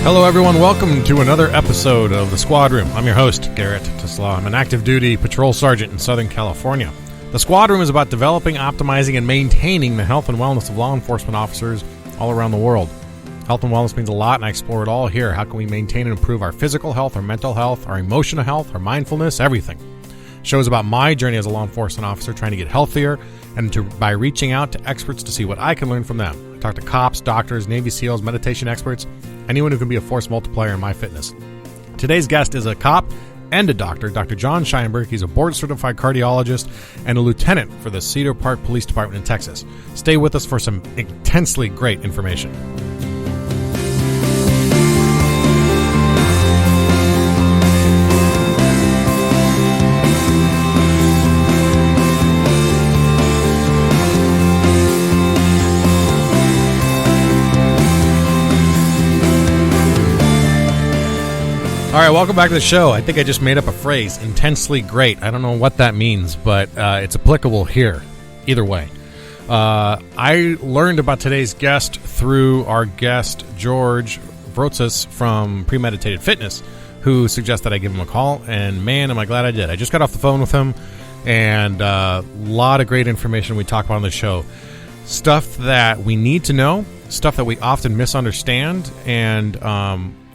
Hello, everyone. Welcome to another episode of The Squad Room. I'm your host, Garrett Tesla. I'm an active duty patrol sergeant in Southern California. The Squad Room is about developing, optimizing, and maintaining the health and wellness of law enforcement officers all around the world. Health and wellness means a lot, and I explore it all here. How can we maintain and improve our physical health, our mental health, our emotional health, our mindfulness, everything? Shows about my journey as a law enforcement officer trying to get healthier and by reaching out to experts to see what I can learn from them. I talk to cops, doctors, Navy SEALs, meditation experts, anyone who can be a force multiplier in my fitness. Today's guest is a cop and a doctor, Dr. Jon Sheinberg. He's a board-certified cardiologist and a lieutenant for the Cedar Park Police Department in Texas. Stay with us for some intensely great information. All right, welcome back to the show. I think I just made up a phrase, intensely great. I don't know what that means, but it's applicable here, either way. I learned about today's guest through our guest, George Vrotzis from Premeditated Fitness, who suggested I give him a call, and man, am I glad I did. I just got off the phone with him, and a lot of great information we talk about on the show. Stuff that we need to know, stuff that we often misunderstand, and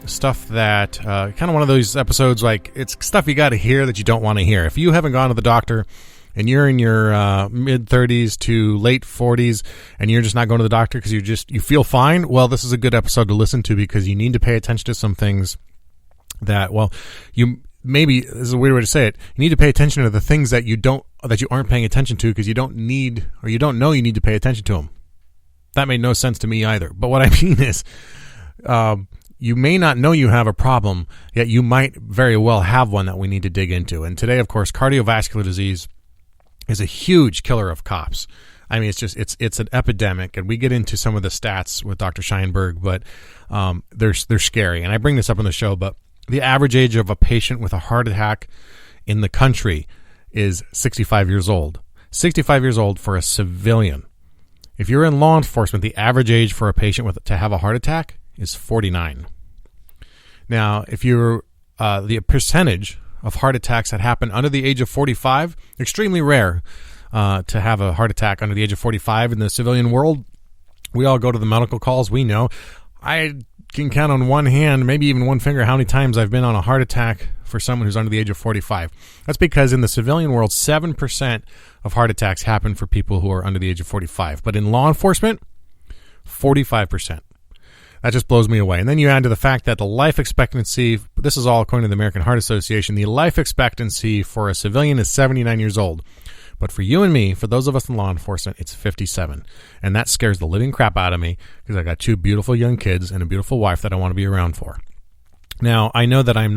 stuff that kind of one of those episodes, like it's stuff you got to hear that you don't want to hear. If you haven't gone to the doctor and you're in your mid 30s to late 40s and you're just not going to the doctor because you feel fine, well, this is a good episode to listen to because you need to pay attention to some things that, well, maybe this is a weird way to say it. You need to pay attention to the things that you aren't paying attention to because you don't know you need to pay attention to them. That made no sense to me either. But what I mean is, you may not know you have a problem, yet you might very well have one that we need to dig into. And today, of course, cardiovascular disease is a huge killer of cops. I mean, it's an epidemic, and we get into some of the stats with Dr. Sheinberg, but they're scary. And I bring this up on the show, but the average age of a patient with a heart attack in the country is 65 years old. 65 years old for a civilian. If you're in law enforcement, the average age for a patient to have a heart attack is 49. Now, if you're the percentage of heart attacks that happen under the age of 45, extremely rare to have a heart attack under the age of 45 in the civilian world. We all go to the medical calls. We know. I can count on one hand, maybe even one finger, how many times I've been on a heart attack for someone who's under the age of 45. That's because in the civilian world, 7% of heart attacks happen for people who are under the age of 45. But in law enforcement, 45%. That just blows me away. And then you add to the fact that the life expectancy, this is all according to the American Heart Association, the life expectancy for a civilian is 79 years old. But for you and me, for those of us in law enforcement, it's 57. And that scares the living crap out of me because I got two beautiful young kids and a beautiful wife that I want to be around for. Now, I know that I am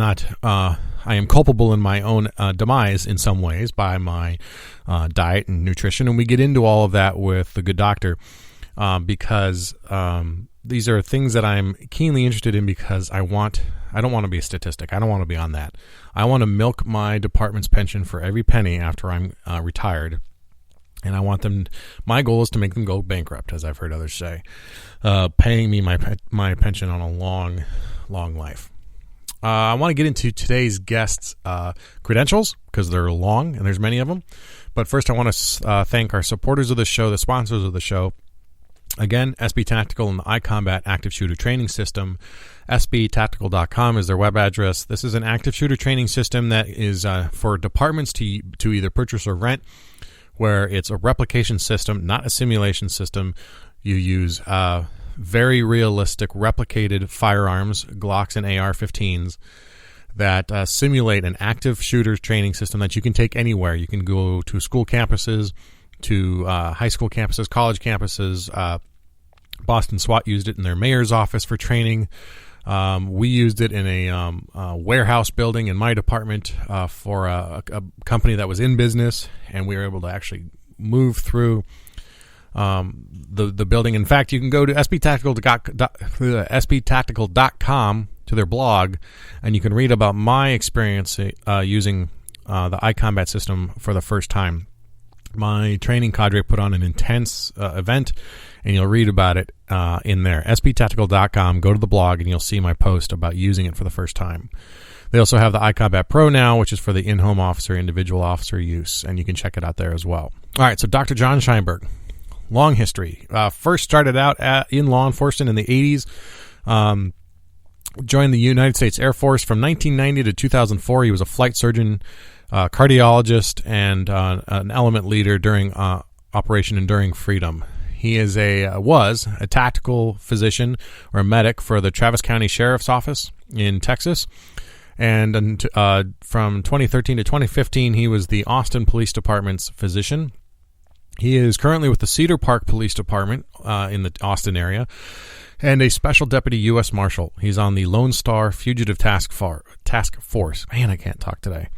culpable in my own demise in some ways by my diet and nutrition. And we get into all of that with the good doctor because these are things that I'm keenly interested in because I don't want to be a statistic. I don't want to be on that. I want to milk my department's pension for every penny after I'm retired. And I want them, my goal is to make them go bankrupt, as I've heard others say, paying me my pension on a long, long life. I want to get into today's guest's credentials because they're long and there's many of them. But first I want to thank our supporters of the show, the sponsors of the show. Again, SB Tactical and the iCombat Active Shooter Training System. SBTactical.com is their web address. This is an active shooter training system that is for departments to either purchase or rent, where it's a replication system, not a simulation system. You use very realistic replicated firearms, Glocks and AR-15s, that simulate an active shooter training system that you can take anywhere. You can go to school campuses, to high school campuses, college campuses. Boston SWAT used it in their mayor's office for training. We used it in a warehouse building in my department for a company that was in business, and we were able to actually move through the building. In fact, you can go to SBTactical.com to their blog, and you can read about my experience using the iCombat system for the first time. My training cadre put on an intense event, and you'll read about it in there. sptactical.com. Go to the blog, and you'll see my post about using it for the first time. They also have the iCombat Pro now, which is for the in-home officer, individual officer use, and you can check it out there as well. All right, so Dr. Jon Sheinberg, long history. First started out in law enforcement in the 80s. Joined the United States Air Force from 1990 to 2004. He was a flight surgeon, cardiologist, and an element leader during Operation Enduring Freedom. He was a tactical physician or a medic for the Travis County Sheriff's Office in Texas. And from 2013 to 2015, he was the Austin Police Department's physician. He is currently with the Cedar Park Police Department in the Austin area, and a special deputy U.S. Marshal. He's on the Lone Star Fugitive Task Force. Man, I can't talk today.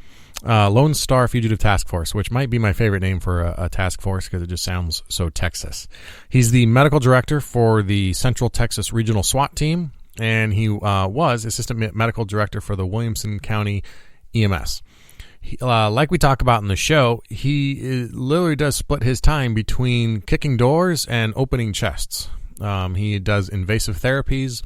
Lone Star Fugitive Task Force, which might be my favorite name for a task force because it just sounds so Texas. He's the medical director for the Central Texas Regional SWAT Team, and he was assistant medical director for the Williamson County EMS. Like we talk about in the show, he literally does split his time between kicking doors and opening chests. He does invasive therapies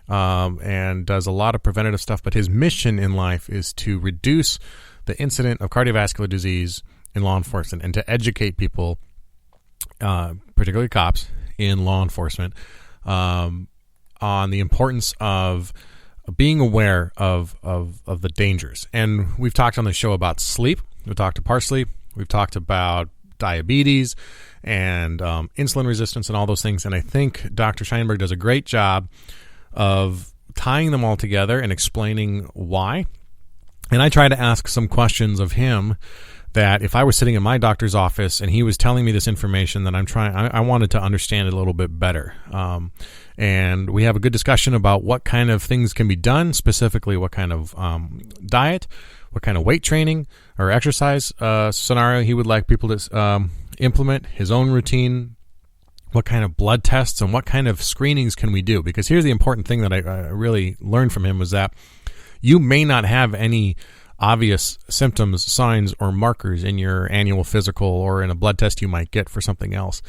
and does a lot of preventative stuff, but his mission in life is to reduce the incident of cardiovascular disease in law enforcement and to educate people, particularly cops in law enforcement, on the importance of being aware of the dangers. And we've talked on the show about sleep. We've talked to Parsley. We've talked about diabetes and insulin resistance and all those things. And I think Dr. Sheinberg does a great job of tying them all together and explaining why. And I try to ask some questions of him that if I was sitting in my doctor's office and he was telling me this information, that I wanted to understand it a little bit better. And we have a good discussion about what kind of things can be done, specifically what kind of diet, what kind of weight training or exercise scenario he would like people to implement, his own routine, what kind of blood tests and what kind of screenings can we do. Because here's the important thing that I really learned from him was that you may not have any obvious symptoms, signs, or markers in your annual physical or in a blood test you might get for something else.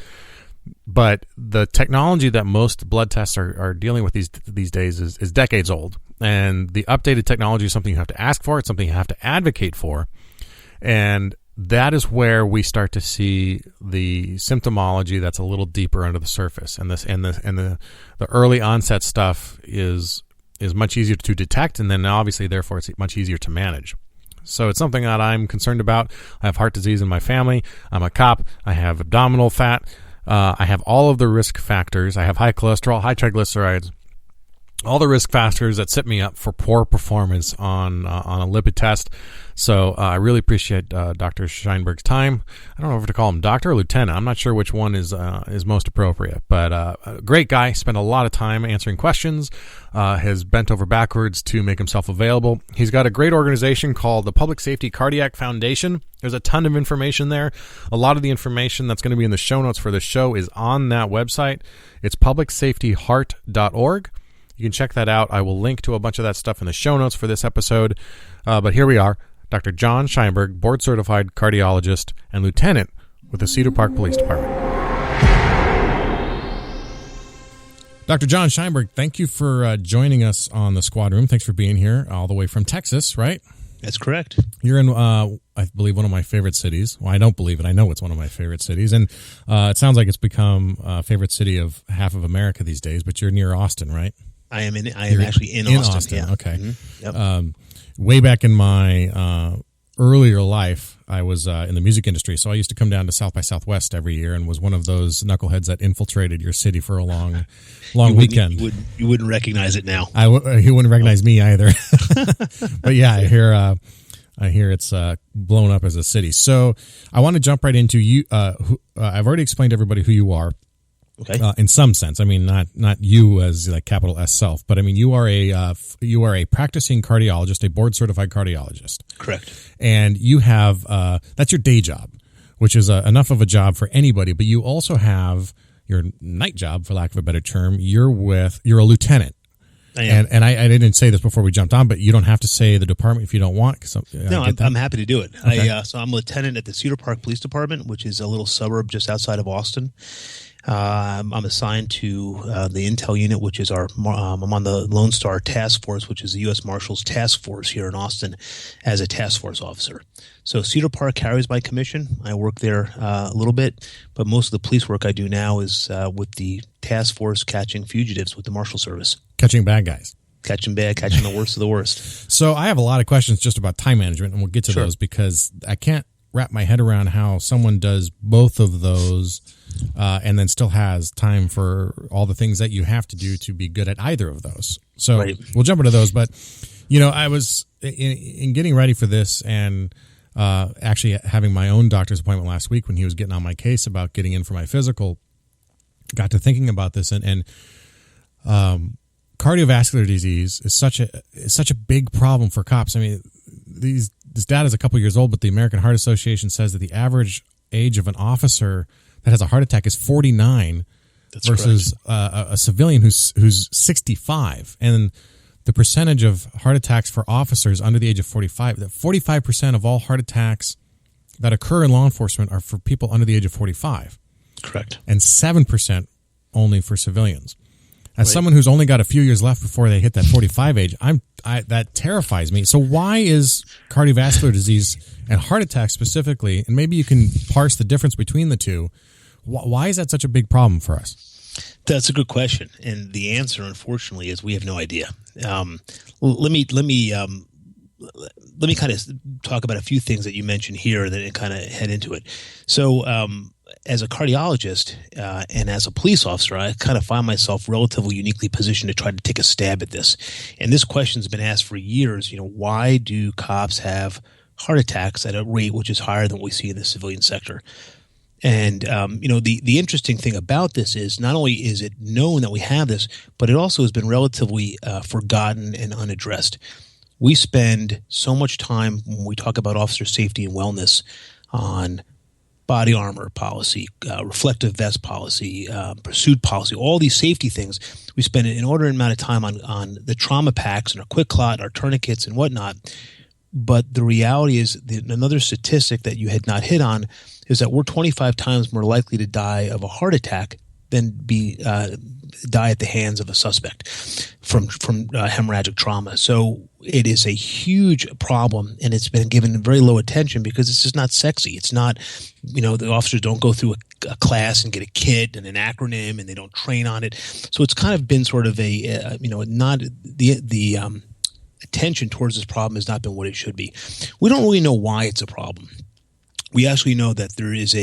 But the technology that most blood tests are dealing with these days is decades old. And the updated technology is something you have to ask for. It's something you have to advocate for. And that is where we start to see the symptomology that's a little deeper under the surface. And the early onset stuff is much easier to detect, and then obviously, therefore, it's much easier to manage. So it's something that I'm concerned about. I have heart disease in my family. I'm a cop. I have abdominal fat. I have all of the risk factors. I have high cholesterol, high triglycerides, all the risk factors that set me up for poor performance on a lipid test. So I really appreciate Dr. Sheinberg's time. I don't know if to call him doctor or lieutenant. I'm not sure which one is most appropriate. But a great guy. Spent a lot of time answering questions. Has bent over backwards to make himself available. He's got a great organization called the Public Safety Cardiac Foundation. There's a ton of information there. A lot of the information that's going to be in the show notes for the show is on that website. It's publicsafetyheart.org. You can check that out. I will link to a bunch of that stuff in the show notes for this episode. But here we are. Dr. Jon Sheinberg, board-certified cardiologist and lieutenant with the Cedar Park Police Department. Dr. Jon Sheinberg, thank you for joining us on the Squad Room. Thanks for being here all the way from Texas, right? That's correct. You're in, I believe, one of my favorite cities. Well, I don't believe it. I know it's one of my favorite cities. And it sounds like it's become a favorite city of half of America these days, but you're near Austin, right? I am actually in Austin. Yeah. Okay. Mm-hmm. Yep. Way back in my earlier life, I was in the music industry, so I used to come down to South by Southwest every year and was one of those knuckleheads that infiltrated your city for a long weekend. You wouldn't recognize it now. He wouldn't recognize me either. But yeah, I hear it's blown up as a city. So I want to jump right into you. I've already explained to everybody who you are. Okay. In some sense, I mean, not you as like capital S self, but I mean, you are a practicing cardiologist, a board certified cardiologist. Correct. And you have that's your day job, which is enough of a job for anybody. But you also have your night job, for lack of a better term. You're a lieutenant, I am. And I didn't say this before we jumped on, but you don't have to say the department if you don't want. No, I'm happy to do it. Okay. So I'm a lieutenant at the Cedar Park Police Department, which is a little suburb just outside of Austin. I'm assigned to the Intel unit, which is I'm on the Lone Star Task Force, which is the U.S. Marshals Task Force here in Austin, as a task force officer. So Cedar Park carries my commission. I work there a little bit, but most of the police work I do now is with the task force catching fugitives with the Marshal Service. Catching bad guys. Catching the worst of the worst. So I have a lot of questions just about time management, and we'll get to those because I can't wrap my head around how someone does both of those and then still has time for all the things that you have to do to be good at either of those. So We'll jump into those. But, I was in getting ready for this and actually having my own doctor's appointment last week when he was getting on my case about getting in for my physical, got to thinking about this and cardiovascular disease is such a big problem for cops. I mean, this data is a couple years old, but the American Heart Association says that the average age of an officer that has a heart attack is 49 versus a civilian who's 65. And the percentage of heart attacks for officers under the age of 45, that 45% of all heart attacks that occur in law enforcement are for people under the age of 45. Correct. And 7% only for civilians. As someone who's only got a few years left before they hit that 45 age, that terrifies me. So why is cardiovascular disease and heart attack specifically, and maybe you can parse the difference between the two, why is that such a big problem for us? That's a good question, and the answer, unfortunately, is we have no idea. Let me kind of talk about a few things that you mentioned here, and then kind of head into it. So, as a cardiologist and as a police officer, I kind of find myself relatively uniquely positioned to try to take a stab at this. And this question's been asked for years. Why do cops have heart attacks at a rate which is higher than what we see in the civilian sector? And, the interesting thing about this is not only is it known that we have this, but it also has been relatively forgotten and unaddressed. We spend so much time when we talk about officer safety and wellness on body armor policy, reflective vest policy, pursuit policy, all these safety things. We spend an inordinate amount of time on the trauma packs and our quick clot, our tourniquets and whatnot. But the reality is another statistic that you had not hit on is that we're 25 times more likely to die of a heart attack than die at the hands of a suspect from hemorrhagic trauma. So it is a huge problem, and it's been given very low attention because it's just not sexy. It's not, the officers don't go through a class and get a kit and an acronym, and they don't train on it. So it's kind of been sort of not the attention towards this problem has not been what it should be. We don't really know why it's a problem. We actually know that there is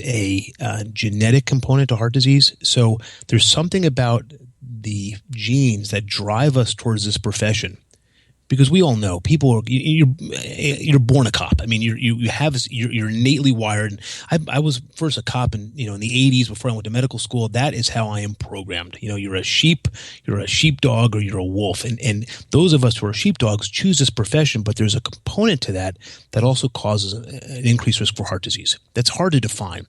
a genetic component to heart disease. So there's something about the genes that drive us towards this profession. Because we all know you're born a cop. I mean, you're innately wired. I was first a cop in the 80s before I went to medical school. That is how I am programmed. You're a sheepdog, or you're a wolf. And those of us who are sheepdogs choose this profession, but there's a component to that also causes an increased risk for heart disease. That's hard to define.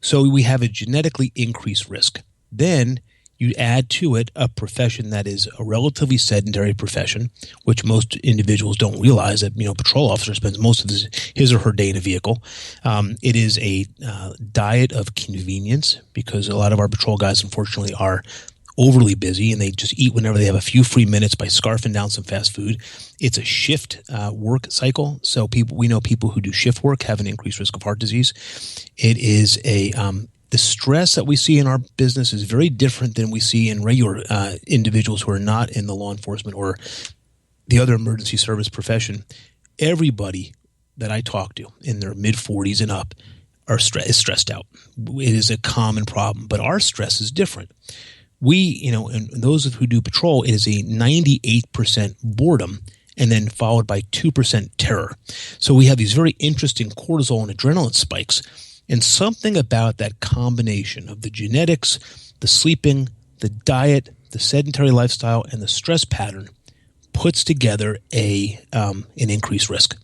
So we have a genetically increased risk. Then you add to it a profession that is a relatively sedentary profession, which most individuals don't realize that, patrol officer spends most of his or her day in a vehicle. It is a diet of convenience because a lot of our patrol guys, unfortunately, are overly busy and they just eat whenever they have a few free minutes by scarfing down some fast food. It's a shift work cycle. So we know people who do shift work have an increased risk of heart disease. It is the stress that we see in our business is very different than we see in regular individuals who are not in the law enforcement or the other emergency service profession. Everybody that I talk to in their mid-40s and up is stressed out. It is a common problem, but our stress is different. And those who do patrol, it is a 98% boredom and then followed by 2% terror. So we have these very interesting cortisol and adrenaline spikes. And something about that combination of the genetics, the sleeping, the diet, the sedentary lifestyle, and the stress pattern puts together an increased risk.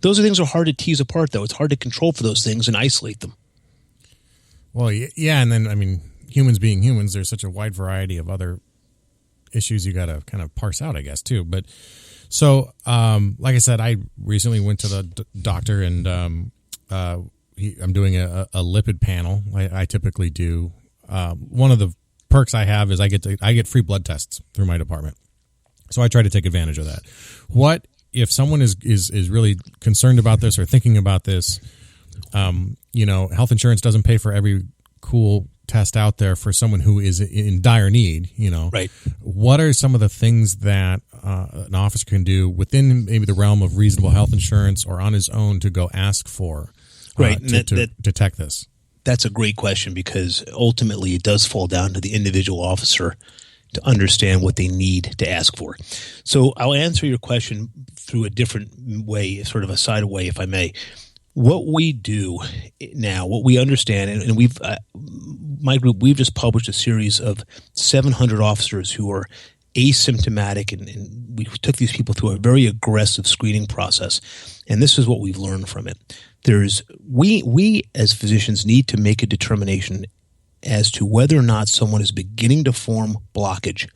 Those are things that are hard to tease apart, though. It's hard to control for those things and isolate them. Well, yeah, and then, humans being humans, there's such a wide variety of other issues you got to kind of parse out, I guess, too. But so, like I said, I recently went to the doctor, and I'm doing a lipid panel. I typically do. One of the perks I have is I get free blood tests through my department. So I try to take advantage of that. What if someone is really concerned about this or thinking about this? Health insurance doesn't pay for every cool test out there for someone who is in dire need. Right. What are some of the things that an officer can do within maybe the realm of reasonable health insurance or on his own to go ask for to detect this? That's a great question, because ultimately it does fall down to the individual officer to understand what they need to ask for. So I'll answer your question through a different way, sort of a side way, if I may. What we do now, what we understand, and we've my group, we've just published a series of 700 officers who are asymptomatic, and we took these people through a very aggressive screening process, and this is what we've learned from it. We as physicians need to make a determination as to whether or not someone is beginning to form blockage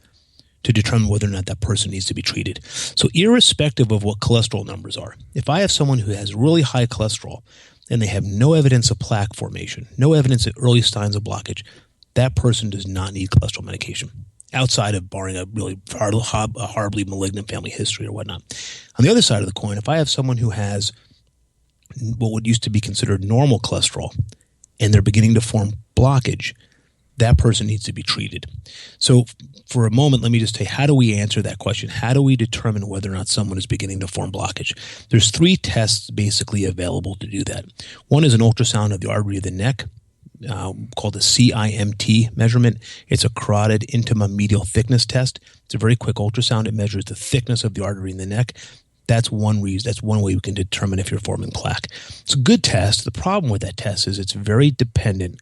to determine whether or not that person needs to be treated. So irrespective of what cholesterol numbers are, if I have someone who has really high cholesterol and they have no evidence of plaque formation, no evidence of early signs of blockage, that person does not need cholesterol medication, outside of barring a really horribly malignant family history or whatnot. On the other side of the coin, if I have someone who has what would used to be considered normal cholesterol and they're beginning to form blockage, that person needs to be treated. So for a moment, let me just say, how do we answer that question? How do we determine whether or not someone is beginning to form blockage? There's 3 tests basically available to do that. One is an ultrasound of the artery of the neck, called a CIMT measurement. It's a carotid intima medial thickness test. It's a very quick ultrasound. It measures the thickness of the artery in the neck. That's one reason. That's one way we can determine if you're forming plaque. It's a good test. The problem with that test is it's very dependent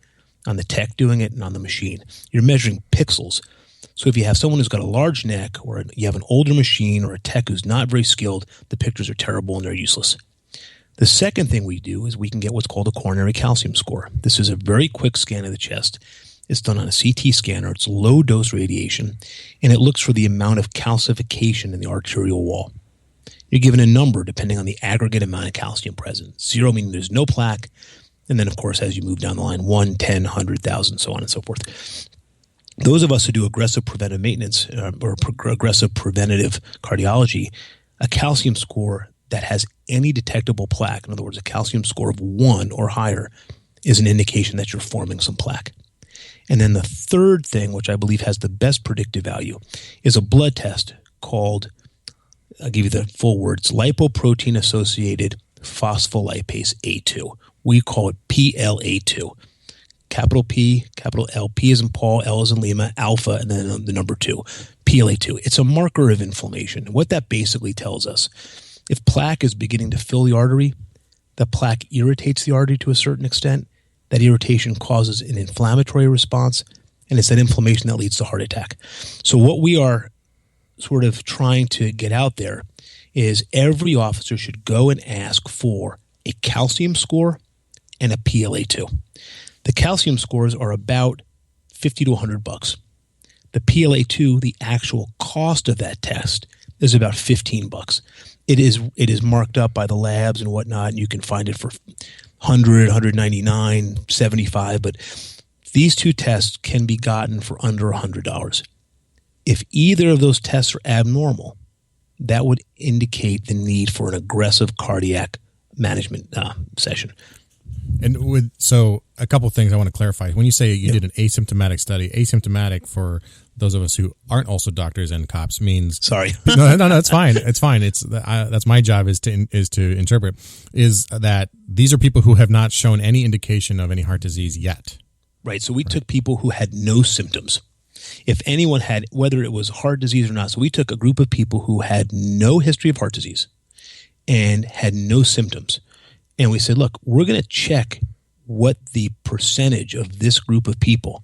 on the tech doing it and on the machine. You're measuring pixels. So if you have someone who's got a large neck, or you have an older machine, or a tech who's not very skilled, the pictures are terrible and they're useless. The second thing we do is we can get what's called a coronary calcium score. This is a very quick scan of the chest. It's done on a CT scanner. It's low dose radiation, and it looks for the amount of calcification in the arterial wall. You're given a number depending on the aggregate amount of calcium present. 0 meaning there's no plaque. And then, of course, as you move down the line, 1, 10, 100,000, so on and so forth. Those of us who do aggressive preventive maintenance or aggressive preventative cardiology, a calcium score that has any detectable plaque, in other words, a calcium score of 1 or higher, is an indication that you're forming some plaque. And then the third thing, which I believe has the best predictive value, is a blood test called, I'll give you the full words, lipoprotein-associated phospholipase A2. We call it PLA2. Capital P, capital L, P as in Paul, L as in Lima, alpha, and then the number 2, PLA2. It's a marker of inflammation. What that basically tells us, if plaque is beginning to fill the artery, the plaque irritates the artery to a certain extent. That irritation causes an inflammatory response, and it's that inflammation that leads to heart attack. So what we are sort of trying to get out there is every officer should go and ask for a calcium score and a PLA2. The calcium scores are about $50 to $100. The PLA2, the actual cost of that test, is about $15. It is marked up by the labs and whatnot, and you can find it for $100, $199, $75, but these 2 tests can be gotten for under $100. If either of those tests are abnormal, that would indicate the need for an aggressive cardiac management session. And so a couple of things I want to clarify. When you say you did an asymptomatic study, asymptomatic for those of us who aren't also doctors and cops means sorry. no, it's fine. It's fine. That's my job is to interpret is that these are people who have not shown any indication of any heart disease yet. Right. So we took people who had no symptoms. If anyone had, whether it was heart disease or not, so we took a group of people who had no history of heart disease and had no symptoms. And we said, look, we're going to check what the percentage of this group of people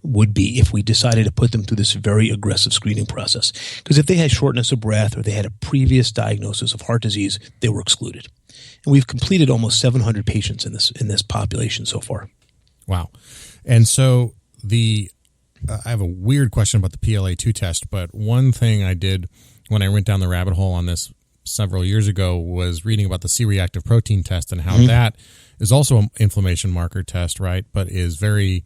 would be if we decided to put them through this very aggressive screening process. Because if they had shortness of breath or they had a previous diagnosis of heart disease, they were excluded. And we've completed almost 700 patients in this population so far. Wow. And so the I have a weird question about the PLA2 test, but one thing I did when I went down the rabbit hole on this several years ago was reading about the C-reactive protein test and how that is also an inflammation marker test, right? But is very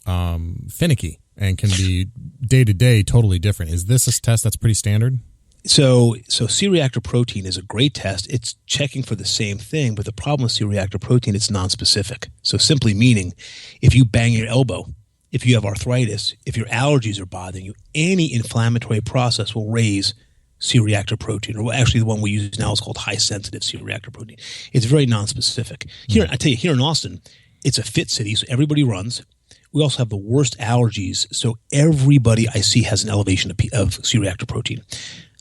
finicky and can be day to day totally different. Is this a test that's pretty standard? So C-reactive protein is a great test. It's checking for the same thing, but the problem with C-reactive protein, it's nonspecific. So simply meaning, if you bang your elbow, if you have arthritis, if your allergies are bothering you, any inflammatory process will raise C-reactive protein, or actually the one we use now is called high-sensitive C-reactive protein. It's very nonspecific. Here, I tell you, here in Austin, it's a fit city, so everybody runs. We also have the worst allergies, so everybody I see has an elevation of C-reactive protein.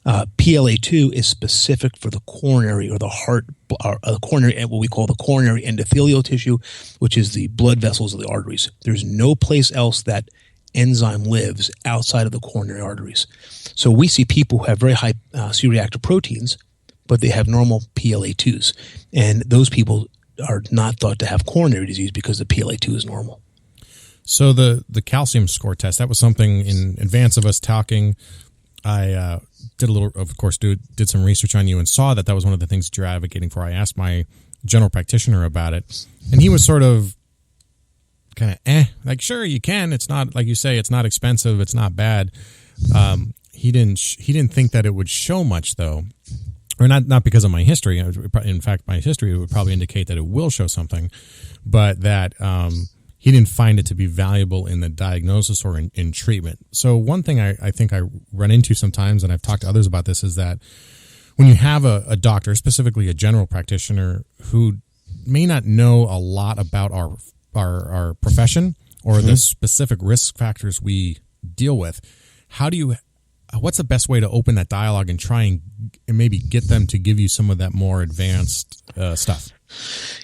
PLA2 is specific for the coronary or the heart, or coronary, what we call the coronary endothelial tissue, which is the blood vessels of the arteries. There's no place else that enzyme lives outside of the coronary arteries. So we see people who have very high C-reactive proteins, but they have normal PLA2s. And those people are not thought to have coronary disease because the PLA2 is normal. So the calcium score test, that was something in advance of us talking. I did a little, of course, did some research on you and saw that was one of the things that you're advocating for. I asked my general practitioner about it, and he was sort of kind of like, sure, you can. It's not, like you say, it's not expensive. It's not bad. He didn't think that it would show much, though, or not because of my history. In fact, my history would probably indicate that it will show something, but that he didn't find it to be valuable in the diagnosis or in treatment. So one thing I think I run into sometimes, and I've talked to others about this, is that when you have a doctor, specifically a general practitioner, who may not know a lot about our profession or the specific risk factors we deal with, what's the best way to open that dialogue and try and maybe get them to give you some of that more advanced stuff?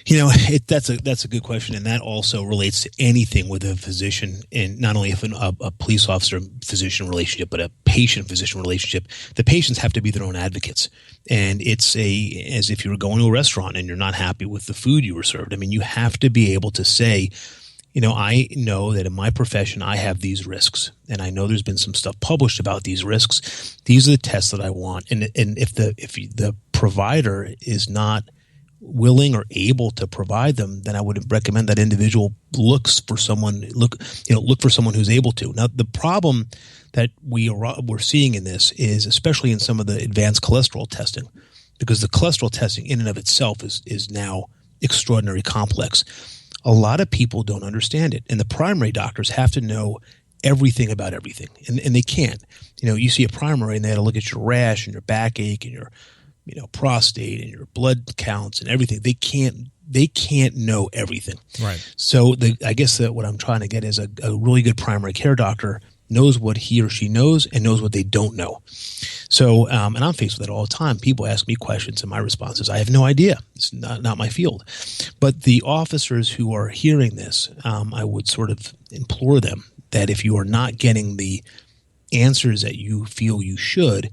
That's a good question, and that also relates to anything with a physician, and not only a police officer-physician relationship, but a patient-physician relationship. The patients have to be their own advocates, and it's as if you were going to a restaurant and you're not happy with the food you were served. I mean, you have to be able to say, I know that in my profession I have these risks, and I know there's been some stuff published about these risks. These are the tests that I want, and if the provider is not willing or able to provide them, then I would recommend that individual look for someone who's able to. Now, the problem that we're seeing in this is, especially in some of the advanced cholesterol testing, because the cholesterol testing in and of itself is now extraordinarily complex. A lot of people don't understand it, and the primary doctors have to know everything about everything, and they can't. You see a primary, and they have to look at your rash and your backache and your prostate and your blood counts and everything. They can't know everything. Right. So I guess that what I'm trying to get is a really good primary care doctor knows what he or she knows and knows what they don't know. So, and I'm faced with that all the time. People ask me questions, and my response is, I have no idea. It's not my field. But the officers who are hearing this, I would sort of implore them that if you are not getting the answers that you feel you should,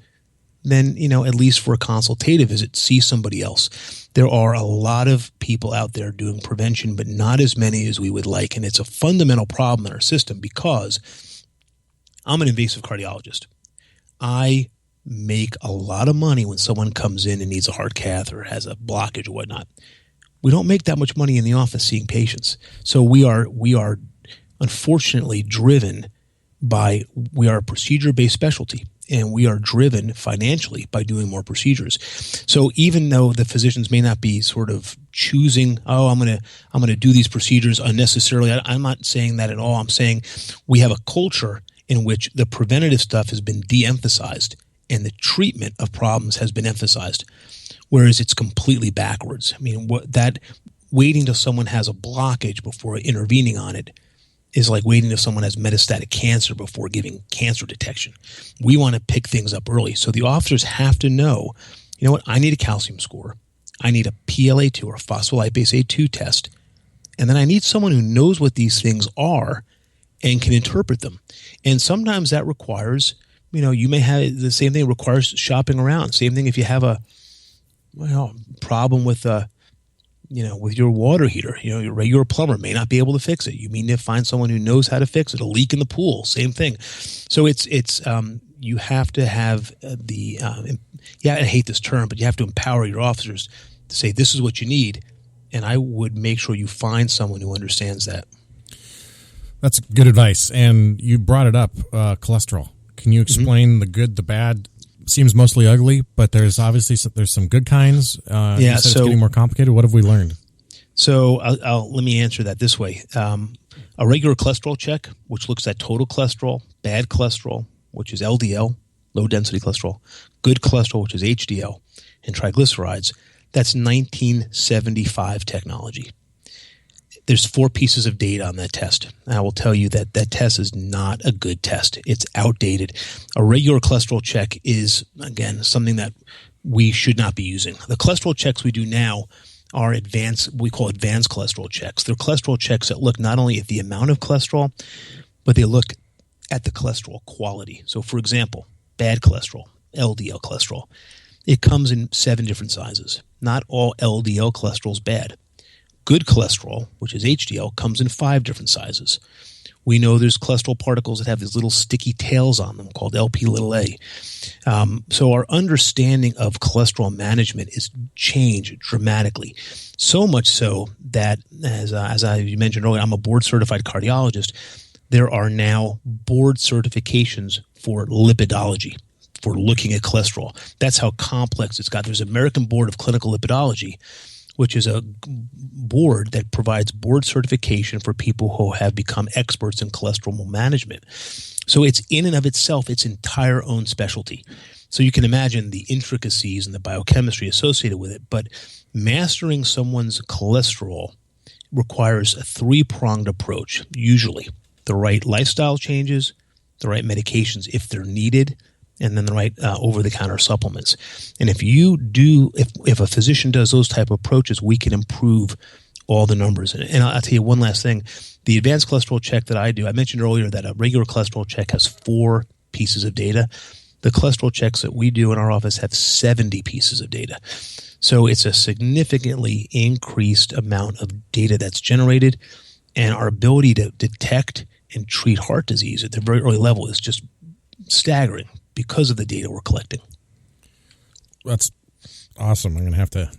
then, at least for a consultative visit, see somebody else. There are a lot of people out there doing prevention, but not as many as we would like. And it's a fundamental problem in our system because I'm an invasive cardiologist. I make a lot of money when someone comes in and needs a heart cath or has a blockage or whatnot. We don't make that much money in the office seeing patients. So we are unfortunately driven by, we are a procedure-based specialty, and we are driven financially by doing more procedures. So even though the physicians may not be sort of choosing, I'm going to do these procedures unnecessarily, I'm not saying that at all. I'm saying we have a culture in which the preventative stuff has been de-emphasized and the treatment of problems has been emphasized, whereas it's completely backwards. I mean, waiting till someone has a blockage before intervening on it is like waiting till someone has metastatic cancer before giving cancer detection. We want to pick things up early. So the officers have to know, I need a calcium score. I need a PLA2 or phospholipase A2 test. And then I need someone who knows what these things are and can interpret them. And sometimes that requires, you may have the same thing requires shopping around. Same thing if you have a problem with with your water heater. Your regular plumber may not be able to fix it. You need to find someone who knows how to fix it. A leak in the pool, same thing. So it's you have to have I hate this term, but you have to empower your officers to say this is what you need, and I would make sure you find someone who understands that. That's good advice. And you brought it up, cholesterol. Can you explain the good, the bad? Seems mostly ugly, but there's obviously some good kinds. You said it's getting more complicated. What have we learned? So let me answer that this way. A regular cholesterol check, which looks at total cholesterol, bad cholesterol, which is LDL, low density cholesterol, good cholesterol, which is HDL, and triglycerides, that's 1975 technology. There's 4 pieces of data on that test. And I will tell you that test is not a good test. It's outdated. A regular cholesterol check is, again, something that we should not be using. The cholesterol checks we do now are we call advanced cholesterol checks. They're cholesterol checks that look not only at the amount of cholesterol, but they look at the cholesterol quality. So, for example, bad cholesterol, LDL cholesterol, it comes in 7 different sizes. Not all LDL cholesterol is bad. Good cholesterol, which is HDL, comes in 5 different sizes. We know there's cholesterol particles that have these little sticky tails on them called LP(a). So our understanding of cholesterol management is changed dramatically. So much so that, as I mentioned earlier, I'm a board-certified cardiologist. There are now board certifications for lipidology, for looking at cholesterol. That's how complex it's got. There's American Board of Clinical Lipidology, which is a board that provides board certification for people who have become experts in cholesterol management. So it's in and of itself its entire own specialty. So you can imagine the intricacies and the biochemistry associated with it. But mastering someone's cholesterol requires a 3-pronged approach, usually. The right lifestyle changes, the right medications if they're needed, and then the right over-the-counter supplements. And if a physician does those type of approaches, we can improve all the numbers. And I'll tell you one last thing. The advanced cholesterol check that I do, I mentioned earlier that a regular cholesterol check has 4 pieces of data. The cholesterol checks that we do in our office have 70 pieces of data. So it's a significantly increased amount of data that's generated, and our ability to detect and treat heart disease at the very early level is just staggering because of the data we're collecting. That's awesome. I'm gonna have to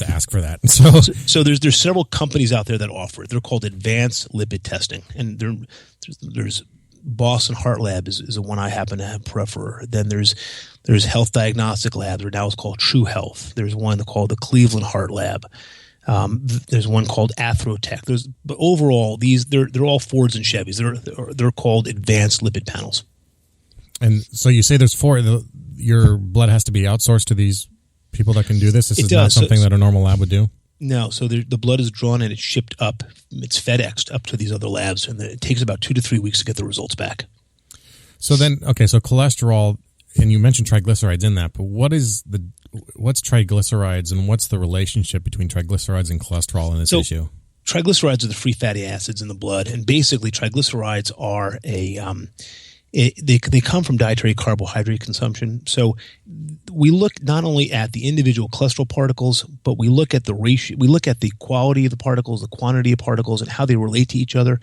ask for that. So there's several companies out there that offer it. They're called advanced lipid testing, and there's Boston Heart Lab is the one I happen to prefer. Then there's Health Diagnostic Labs, or now it's called True Health. There's one called the Cleveland Heart Lab. There's one called Athrotech. But overall, they're all Fords and Chevys. They're called advanced lipid panels. And so you say there's 4. Your blood has to be outsourced to these people that can do this? This is not something that a normal lab would do? No. So the blood is drawn and it's shipped up. It's FedExed up to these other labs, and it takes about 2 to 3 weeks to get the results back. So then, okay, so cholesterol, and you mentioned triglycerides in that, but what's triglycerides, and what's the relationship between triglycerides and cholesterol in this issue? Triglycerides are the free fatty acids in the blood, and basically triglycerides are they come from dietary carbohydrate consumption. So we look not only at the individual cholesterol particles, but we look at the ratio. We look at the quality of the particles, the quantity of particles, and how they relate to each other.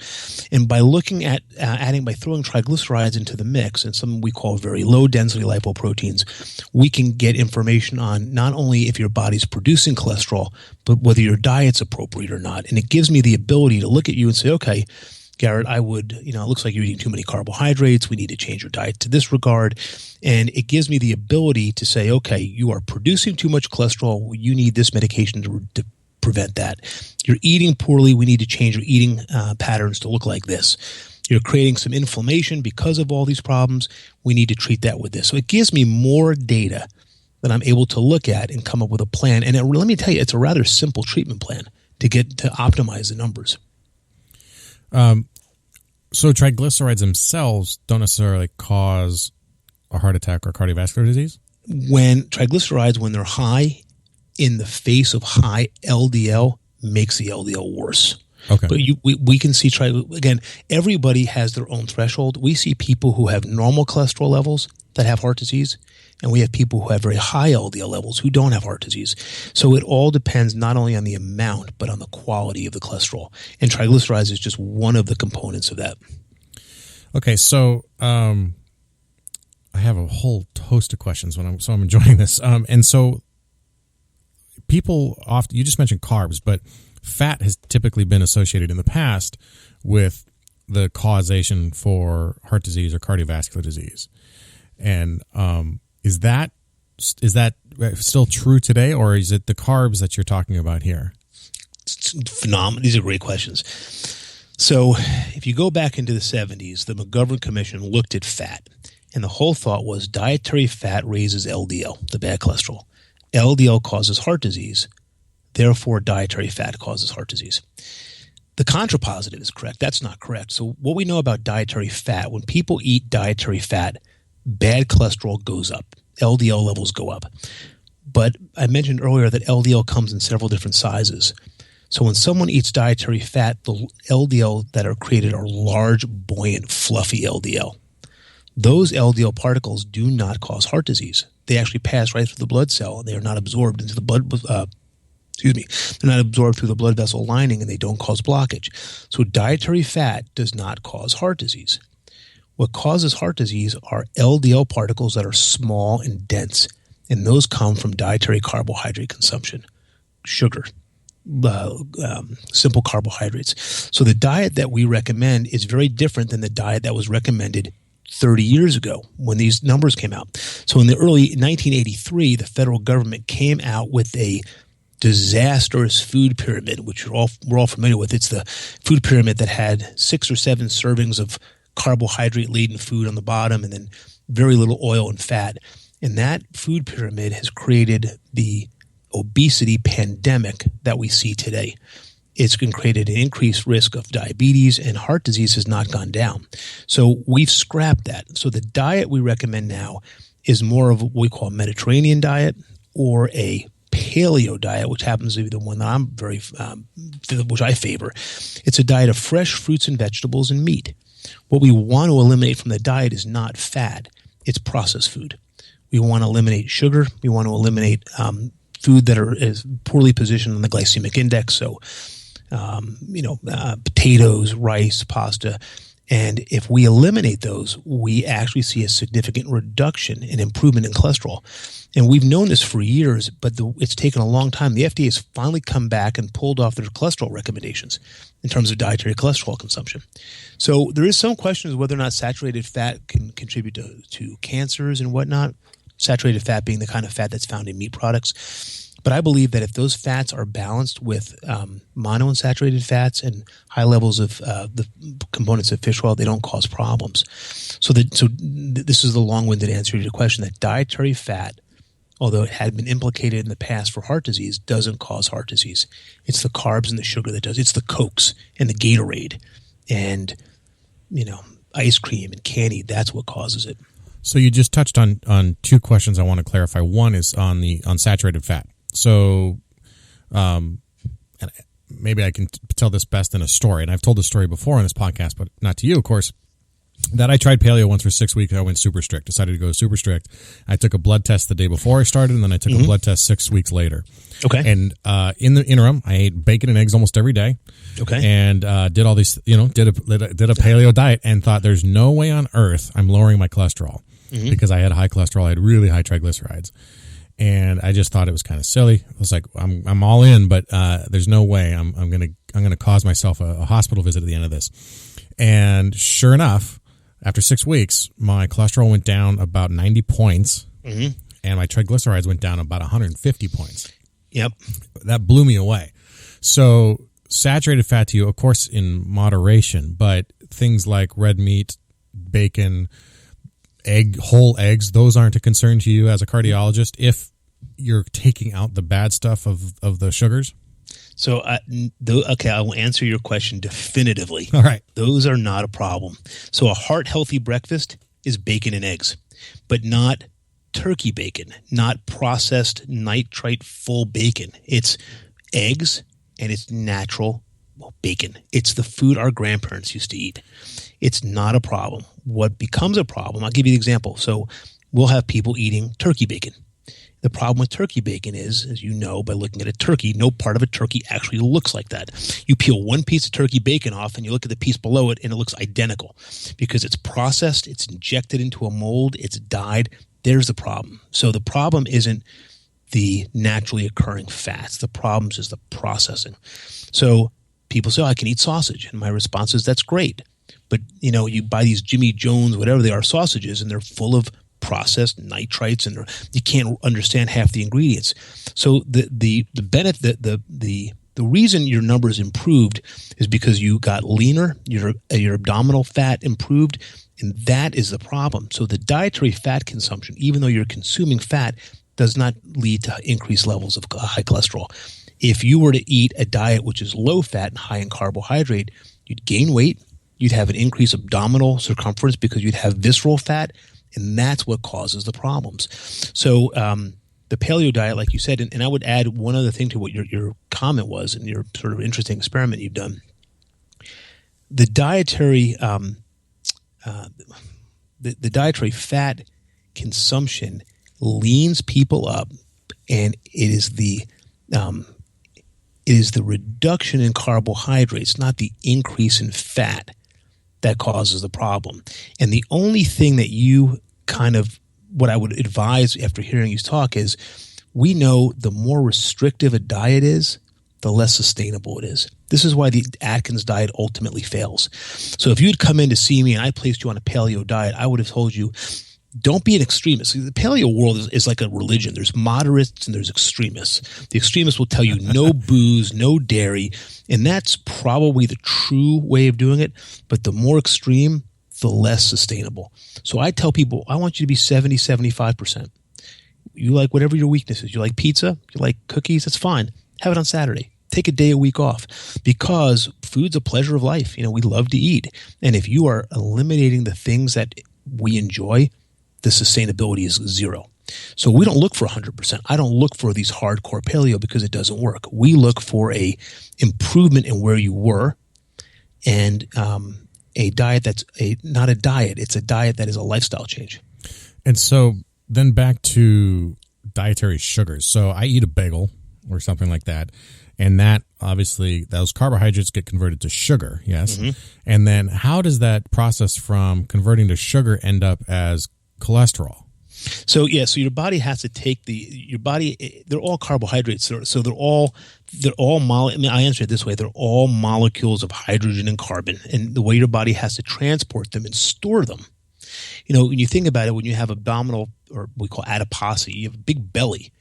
And by looking at by throwing triglycerides into the mix and something we call very low density lipoproteins, we can get information on not only if your body's producing cholesterol, but whether your diet's appropriate or not. And it gives me the ability to look at you and say, okay, Garrett, it looks like you're eating too many carbohydrates. We need to change your diet to this regard. And it gives me the ability to say, okay, you are producing too much cholesterol. You need this medication to prevent that. You're eating poorly. We need to change your eating patterns to look like this. You're creating some inflammation because of all these problems. We need to treat that with this. So it gives me more data that I'm able to look at and come up with a plan. And let me tell you, it's a rather simple treatment plan to optimize the numbers. So triglycerides themselves don't necessarily cause a heart attack or cardiovascular disease? When they're high in the face of high LDL, makes the LDL worse. Okay. But we can see, again, everybody has their own threshold. We see people who have normal cholesterol levels that have heart disease, and we have people who have very high LDL levels who don't have heart disease. So it all depends not only on the amount, but on the quality of the cholesterol. And triglycerides is just one of the components of that. Okay, so I have a whole host of questions I'm enjoying this. And so people often, you just mentioned carbs, but fat has typically been associated in the past with the causation for heart disease or cardiovascular disease. And is that still true today, or is it the carbs that you're talking about here? It's phenomenal. These are great questions. So if you go back into the 70s, the McGovern Commission looked at fat, and the whole thought was dietary fat raises LDL, the bad cholesterol. LDL causes heart disease. Therefore, dietary fat causes heart disease. The contrapositive is correct. That's not correct. So what we know about dietary fat, when people eat dietary fat, bad cholesterol goes up. LDL levels go up. But I mentioned earlier that LDL comes in several different sizes. So when someone eats dietary fat, the LDL that are created are large, buoyant, fluffy LDL. Those LDL particles do not cause heart disease. They actually pass right through the blood cell. They are not absorbed into the blood. They're not absorbed through the blood vessel lining, and they don't cause blockage. So dietary fat does not cause heart disease. What causes heart disease are LDL particles that are small and dense, and those come from dietary carbohydrate consumption, sugar, simple carbohydrates. So the diet that we recommend is very different than the diet that was recommended 30 years ago when these numbers came out. So in the early 1983, the federal government came out with a disastrous food pyramid, which we're all familiar with. It's the food pyramid that had 6 or 7 servings of carbohydrate-laden food on the bottom and then very little oil and fat. And that food pyramid has created the obesity pandemic that we see today. It's created an increased risk of diabetes, and heart disease has not gone down. So we've scrapped that. So the diet we recommend now is more of what we call a Mediterranean diet or a paleo diet, which happens to be the one that which I favor. It's a diet of fresh fruits and vegetables and meat. What we want to eliminate from the diet is not fat, it's processed food. We want to eliminate sugar. We want to eliminate food that is poorly positioned on the glycemic index. So, potatoes, rice, pasta. And if we eliminate those, we actually see a significant reduction in improvement in cholesterol. And we've known this for years, but it's taken a long time. The FDA has finally come back and pulled off their cholesterol recommendations in terms of dietary cholesterol consumption. So there is some question as whether or not saturated fat can contribute to cancers and whatnot, saturated fat being the kind of fat that's found in meat products. But I believe that if those fats are balanced with monounsaturated fats and high levels of the components of fish oil, they don't cause problems. So this is the long-winded answer to your question, that dietary fat, although it had been implicated in the past for heart disease, doesn't cause heart disease. It's the carbs and the sugar that does. It's the Cokes and the Gatorade and, ice cream and candy. That's what causes it. So you just touched on 2 questions I want to clarify. One is on saturated fat. So and maybe I can tell this best in a story. And I've told this story before on this podcast, but not to you, of course, that I tried paleo once for 6 weeks. I went super strict, decided to go super strict. I took a blood test the day before I started, and then I took a blood test 6 weeks later. Okay. And in the interim, I ate bacon and eggs almost every day. Okay. And did all these, did a paleo diet and thought there's no way on earth I'm lowering my cholesterol because I had high cholesterol. I had really high triglycerides. And I just thought it was kind of silly. I was like, I'm all in, but there's no way I'm gonna cause myself a hospital visit at the end of this. And sure enough, after 6 weeks, my cholesterol went down about 90 points, and my triglycerides went down about 150 points. Yep, that blew me away. So saturated fat to you, of course, in moderation, but things like red meat, bacon, whole eggs, those aren't a concern to you as a cardiologist if you're taking out the bad stuff of the sugars? So, I will answer your question definitively. All right. Those are not a problem. So a heart-healthy breakfast is bacon and eggs, but not turkey bacon, not processed nitrite full bacon. It's eggs and it's natural Well, bacon. It's the food our grandparents used to eat. It's not a problem. What becomes a problem, I'll give you the example. So we'll have people eating turkey bacon. The problem with turkey bacon is, as you know, by looking at a turkey, no part of a turkey actually looks like that. You peel one piece of turkey bacon off and you look at the piece below it and it looks identical because it's processed, it's injected into a mold, it's dyed. There's the problem. So the problem isn't the naturally occurring fats. The problem is the processing. So people say, I can eat sausage. And my response is, that's great. But, you buy these Jimmy Jones, whatever they are, sausages, and they're full of processed nitrites, and you can't understand half the ingredients. So the benefit, the reason your numbers improved is because you got leaner, your abdominal fat improved, and that is the problem. So the dietary fat consumption, even though you're consuming fat, does not lead to increased levels of high cholesterol. If you were to eat a diet which is low fat and high in carbohydrate, you'd gain weight, you'd have an increased abdominal circumference because you'd have visceral fat, and that's what causes the problems. So the paleo diet, like you said, and I would add one other thing to what your comment was and your sort of interesting experiment you've done. The dietary the dietary fat consumption leans people up, and it is the reduction in carbohydrates, not the increase in fat, that causes the problem. And the only thing that what I would advise after hearing you talk is, we know the more restrictive a diet is, the less sustainable it is. This is why the Atkins diet ultimately fails. So if you'd come in to see me and I placed you on a paleo diet, I would have told you, don't be an extremist. The paleo world is like a religion. There's moderates and there's extremists. The extremists will tell you no booze, no dairy, and that's probably the true way of doing it. But the more extreme, the less sustainable. So I tell people, I want you to be 70, 75%. You like whatever your weakness is. You like pizza? You like cookies? That's fine. Have it on Saturday. Take a day a week off, because food's a pleasure of life. We love to eat. And if you are eliminating the things that we enjoy, the sustainability is zero. So we don't look for 100%. I don't look for these hardcore paleo because it doesn't work. We look for a improvement in where you were, and a diet that's not a diet. It's a diet that is a lifestyle change. And so then back to dietary sugars. So I eat a bagel or something like that, and that obviously those carbohydrates get converted to sugar. Yes. Mm-hmm. And then how does that process from converting to sugar end up as cholesterol? So your body has to take they're all carbohydrates. So they're all I answer it this way. They're all molecules of hydrogen and carbon, and the way your body has to transport them and store them. When you think about it, when you have abdominal, or we call adiposity, you have a big belly.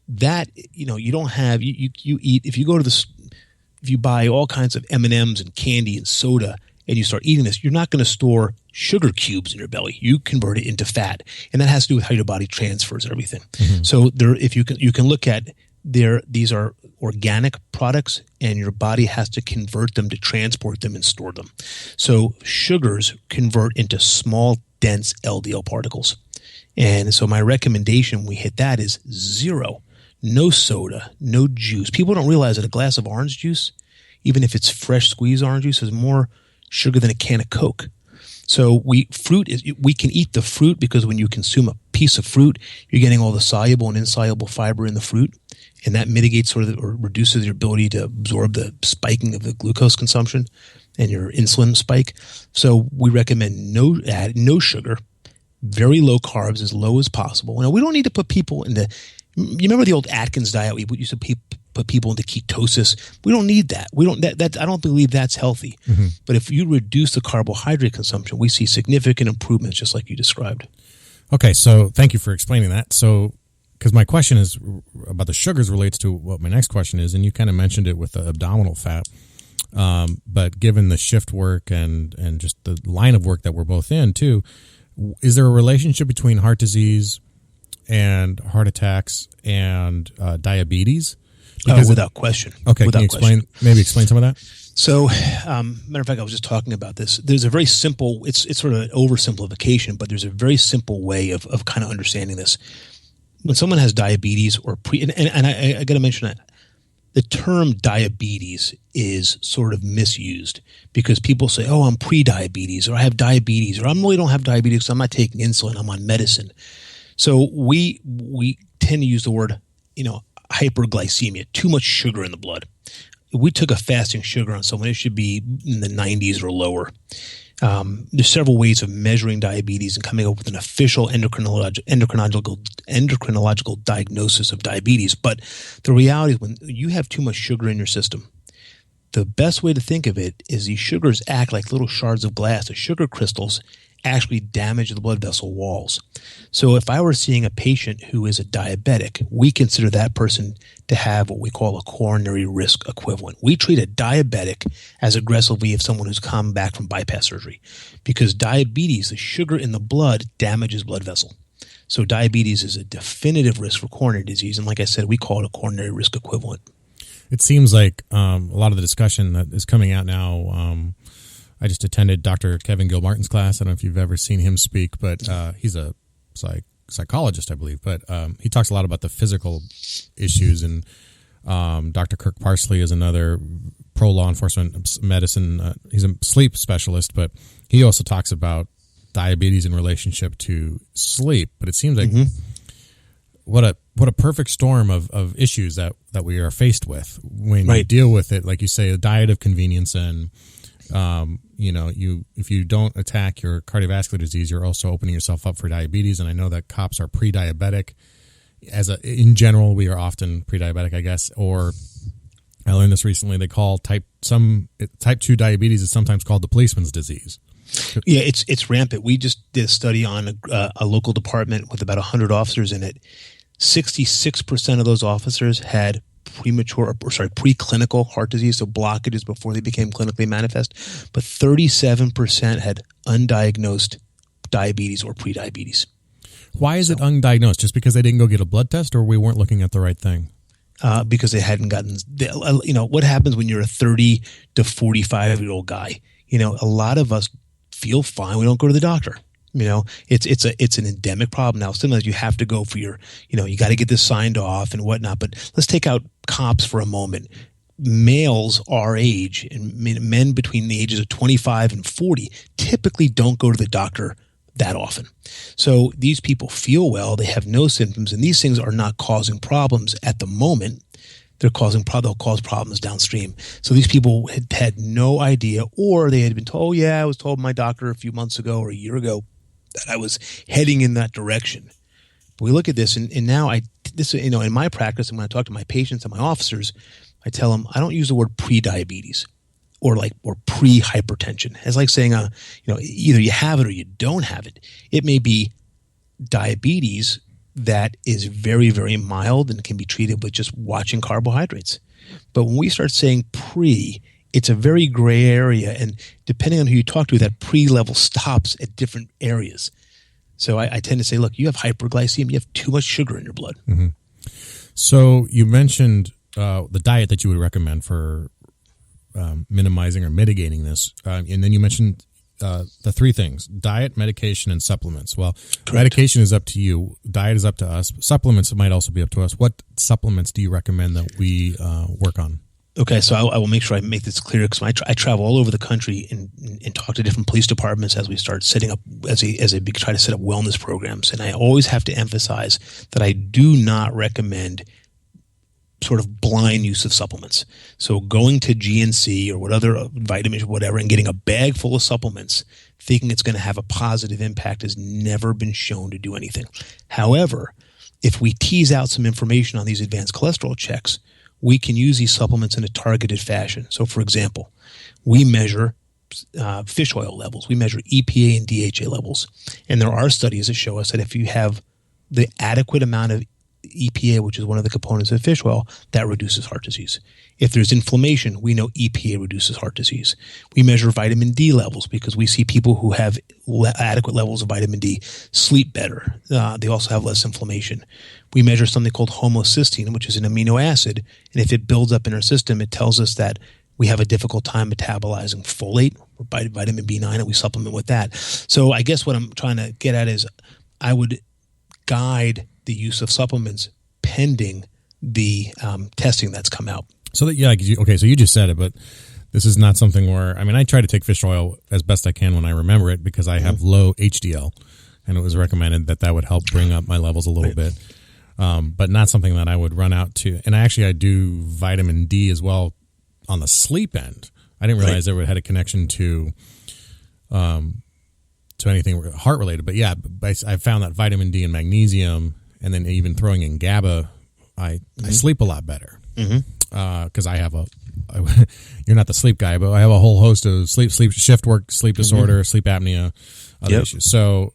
That, you don't have, you eat, if you buy all kinds of M&Ms and candy and soda and you start eating this, you're not going to store sugar cubes in your belly. You convert it into fat, and that has to do with how your body transfers everything. Mm-hmm. So if you can look at these are organic products, and your body has to convert them to transport them and store them. So sugars convert into small, dense LDL particles. And so my recommendation when we hit that is zero. No soda, no juice. People don't realize that a glass of orange juice, even if it's fresh squeezed orange juice, has more sugar than a can of Coke. So we can eat the fruit, because when you consume a piece of fruit, you're getting all the soluble and insoluble fiber in the fruit, and that mitigates or reduces your ability to absorb the spiking of the glucose consumption and your insulin spike. So we recommend no sugar, very low carbs, as low as possible. Now, we don't need to put people into. You remember the old Atkins diet? We used to put people into ketosis. We don't need that. I don't believe that's healthy. Mm-hmm. But if you reduce the carbohydrate consumption, we see significant improvements, just like you described. Okay, so thank you for explaining that. So, because my question is about the sugars relates to what my next question is, and you kind of mentioned it with the abdominal fat. But given the shift work and just the line of work that we're both in too, is there a relationship between heart disease and heart attacks and diabetes? Without question. Okay, can you explain some of that? So, matter of fact, I was just talking about this. There's a very simple, it's sort of an oversimplification, but there's a very simple way of kind of understanding this. When someone has diabetes or and I got to mention that the term diabetes is sort of misused because people say, oh, I'm pre-diabetes, or I have diabetes, or I really don't have diabetes because I'm not taking insulin, I'm on medicine. So we tend to use the word, hyperglycemia, too much sugar in the blood. If we took a fasting sugar on someone, it should be in the 90s or lower. There's several ways of measuring diabetes and coming up with an official endocrinological diagnosis of diabetes. But the reality is, when you have too much sugar in your system, the best way to think of it is these sugars act like little shards of glass. The sugar crystals actually damage the blood vessel walls. So if I were seeing a patient who is a diabetic, we consider that person to have what we call a coronary risk equivalent. We treat a diabetic as aggressively as someone who's come back from bypass surgery, because diabetes, the sugar in the blood, damages blood vessel. So diabetes is a definitive risk for coronary disease, and like I said, we call it a coronary risk equivalent. It seems like a lot of the discussion that is coming out now, I just attended Dr. Kevin Gilmartin's class. I don't know if you've ever seen him speak, but he's a psychologist, I believe. But he talks a lot about the physical issues. And Dr. Kirk Parsley is another pro-law enforcement medicine. He's a sleep specialist, but he also talks about diabetes in relationship to sleep. But it seems like what a perfect storm of issues that we are faced with when you deal with it. Like you say, a diet of convenience, and if you don't attack your cardiovascular disease, you're also opening yourself up for diabetes. And I know that cops are pre-diabetic. In general, we are often pre-diabetic, I guess. Or I learned this recently. They call type 2 diabetes is sometimes called the policeman's disease. Yeah, it's rampant. We just did a study on a local department with about 100 officers in it. 66% of those officers had preclinical heart disease, so blockages before they became clinically manifest, but 37% had undiagnosed diabetes or prediabetes. Why is it undiagnosed? Just because they didn't go get a blood test, or we weren't looking at the right thing? Because they hadn't gotten, what happens when you're a 30 to 45-year-old guy? A lot of us feel fine. We don't go to the doctor. It's an endemic problem now. Sometimes you have to go for your, you got to get this signed off and whatnot. But let's take out cops for a moment. Males our age, and men between the ages of 25 and 40, typically don't go to the doctor that often. So these people feel well, they have no symptoms, and these things are not causing problems at the moment. They'll cause problems downstream. So these people had no idea, or they had been told, I was told by my doctor a few months ago or a year ago that I was heading in that direction. But we look at this, and now in my practice, and when I talk to my patients and my officers, I tell them I don't use the word pre-diabetes or pre-hypertension. It's like saying, either you have it or you don't have it. It may be diabetes that is very, very mild and can be treated with just watching carbohydrates. But when we start saying pre, it's a very gray area, and depending on who you talk to, that pre-level stops at different areas. So I tend to say, look, you have hyperglycemia, you have too much sugar in your blood. Mm-hmm. So you mentioned the diet that you would recommend for minimizing or mitigating this, and then you mentioned the three things: diet, medication, and supplements. Well, correct. Medication is up to you. Diet is up to us. Supplements might also be up to us. What supplements do you recommend that we work on? Okay, so I will make sure I make this clear, because I travel all over the country and talk to different police departments as we start setting up, as I try to set up wellness programs. And I always have to emphasize that I do not recommend sort of blind use of supplements. So going to GNC or what other vitamins, whatever, and getting a bag full of supplements, thinking it's going to have a positive impact, has never been shown to do anything. However, if we tease out some information on these advanced cholesterol checks, we can use these supplements in a targeted fashion. So, for example, we measure fish oil levels. We measure EPA and DHA levels. And there are studies that show us that if you have the adequate amount of EPA, which is one of the components of fish oil, that reduces heart disease. If there's inflammation, we know EPA reduces heart disease. We measure vitamin D levels because we see people who have adequate levels of vitamin D sleep better. They also have less inflammation. We measure something called homocysteine, which is an amino acid, and if it builds up in our system, it tells us that we have a difficult time metabolizing folate or vitamin B9, and we supplement with that. So I guess what I'm trying to get at is I would guide the use of supplements pending the testing that's come out. So that okay, so you just said it, but this is not something where I try to take fish oil as best I can when I remember it because I have low HDL, and it was recommended that would help bring up my levels a little bit, but not something that I would run out to. And I do vitamin D as well on the sleep end. I didn't realize there had a connection to anything heart related, but yeah, I found that vitamin D and magnesium, and then even throwing in GABA, I sleep a lot better. Because I have you're not the sleep guy, but I have a whole host of sleep shift work, sleep disorder, sleep apnea, other issues. So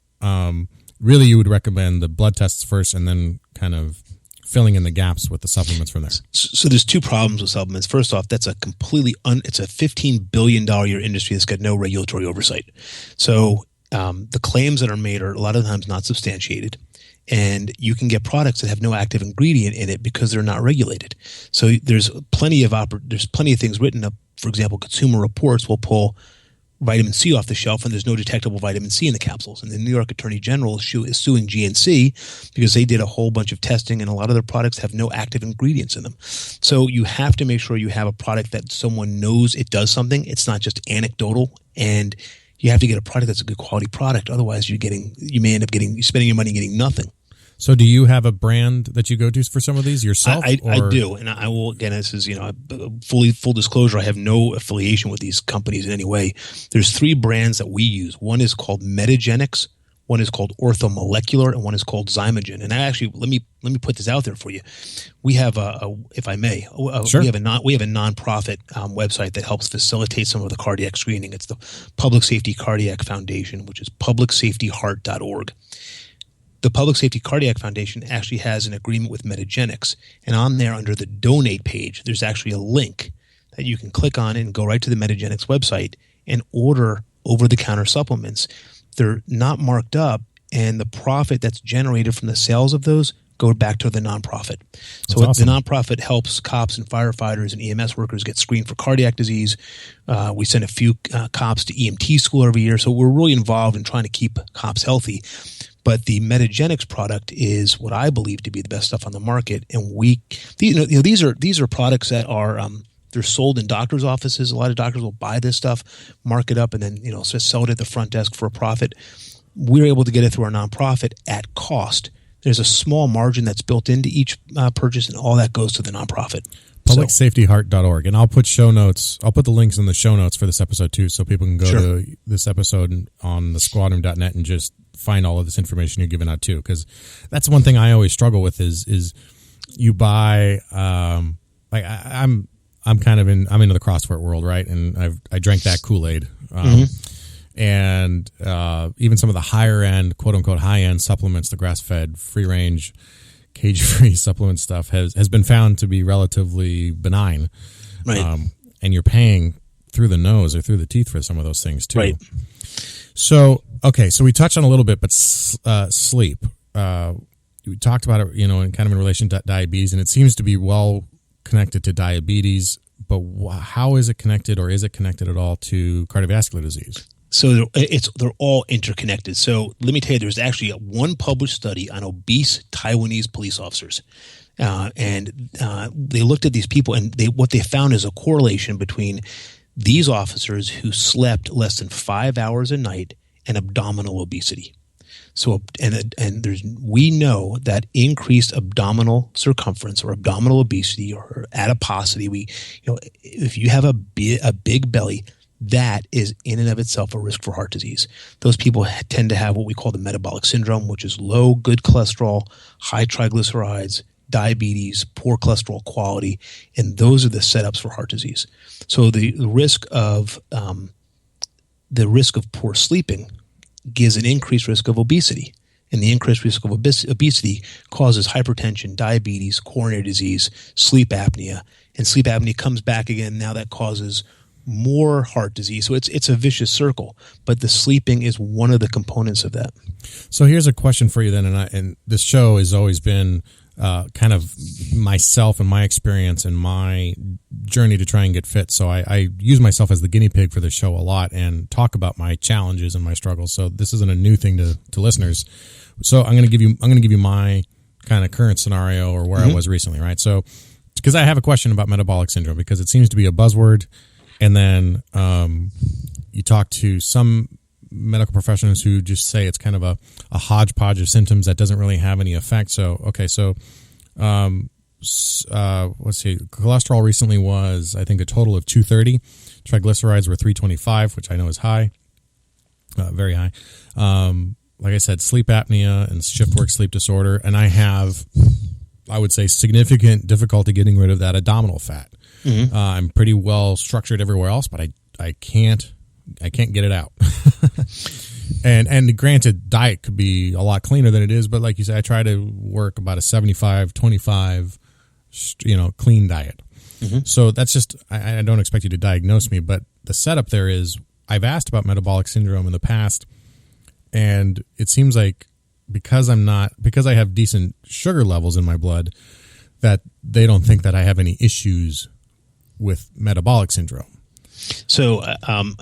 really you would recommend the blood tests first and then kind of filling in the gaps with the supplements from there. So there's two problems with supplements. First off, that's a completely it's a $15 billion a year industry that's got no regulatory oversight. So the claims that are made are a lot of times not substantiated. And you can get products that have no active ingredient in it because they're not regulated. So there's plenty of things written up. For example, Consumer Reports will pull vitamin C off the shelf, and there's no detectable vitamin C in the capsules. And the New York Attorney General is suing GNC because they did a whole bunch of testing, and a lot of their products have no active ingredients in them. So you have to make sure you have a product that someone knows it does something. It's not just anecdotal, and you have to get a product that's a good quality product. Otherwise, you may end up spending your money and getting nothing. So do you have a brand that you go to for some of these yourself? I do, and I will. Again, this is full disclosure. I have no affiliation with these companies in any way. There's 3 brands that we use. One is called Metagenics, one is called Orthomolecular, and one is called Zymogen. And I actually let me put this out there for you. We have if I may, sure. we have a nonprofit website that helps facilitate some of the cardiac screening. It's the Public Safety Cardiac Foundation, which is publicsafetyheart.org. The Public Safety Cardiac Foundation actually has an agreement with Metagenics, and on there under the donate page, there's actually a link that you can click on and go right to the Metagenics website and order over-the-counter supplements. They're not marked up, and the profit that's generated from the sales of those go back to the nonprofit. So awesome. The nonprofit helps cops and firefighters and EMS workers get screened for cardiac disease. We send a few cops to EMT school every year, so we're really involved in trying to keep cops healthy. But the Metagenics product is what I believe to be the best stuff on the market, and these are products that are they're sold in doctors' offices. A lot of doctors will buy this stuff, mark it up, and then sell it at the front desk for a profit. We're able to get it through our nonprofit at cost. There's a small margin that's built into each purchase, and all that goes to the nonprofit. Publicsafetyheart.org. And I'll put show notes. I'll put the links in the show notes for this episode too, so people can go to this episode on the squadroom.net and just find all of this information you're giving out too. Because that's one thing I always struggle with is you buy I'm into the CrossFit world, right? And I drank that Kool-Aid. And even some of the higher end, quote unquote high end supplements, the grass fed, free range, cage free supplement stuff has been found to be relatively benign. Right. And you're paying through the nose or through the teeth for some of those things too. Right. So, okay. So we touched on a little bit, but sleep, we talked about it, in kind of in relation to diabetes, and it seems to be well connected to diabetes, but how is it connected, or is it connected at all to cardiovascular disease? So they're all interconnected. So let me tell you, there's actually one published study on obese Taiwanese police officers. And they looked at these people, and what they found is a correlation between these officers who slept less than 5 hours a night and abdominal obesity. So we know that increased abdominal circumference or abdominal obesity or adiposity, if you have a big belly, that is in and of itself a risk for heart disease. Those people tend to have what we call the metabolic syndrome, which is low good cholesterol, high triglycerides, diabetes, poor cholesterol quality, and those are the setups for heart disease. So the risk of poor sleeping gives an increased risk of obesity, and the increased risk of obesity causes hypertension, diabetes, coronary disease, sleep apnea, and sleep apnea comes back again. Now that causes more heart disease. So it's a vicious circle, but the sleeping is one of the components of that. So here's a question for you then, and this show has always been kind of myself and my experience and my journey to try and get fit. So I use myself as the guinea pig for this show a lot and talk about my challenges and my struggles. So this isn't a new thing to listeners. So I'm going to give you my kind of current scenario or where I was recently, right? So because I have a question about metabolic syndrome, because it seems to be a buzzword, and then you talk to some medical professionals who just say it's kind of a hodgepodge of symptoms that doesn't really have any effect. So let's see, cholesterol recently was, I think, a total of 230. Triglycerides were 325, which I know is high, very high. Like I said, sleep apnea and shift work sleep disorder, and I have, I would say, significant difficulty getting rid of that abdominal fat. Mm-hmm. I'm pretty well structured everywhere else, but I can't get it out. and granted, diet could be a lot cleaner than it is, but like you said, I try to work about a 75-25, clean diet. Mm-hmm. So that's just, I don't expect you to diagnose me, but the setup there is, I've asked about metabolic syndrome in the past, and it seems like because I have decent sugar levels in my blood, that they don't think that I have any issues with metabolic syndrome. So,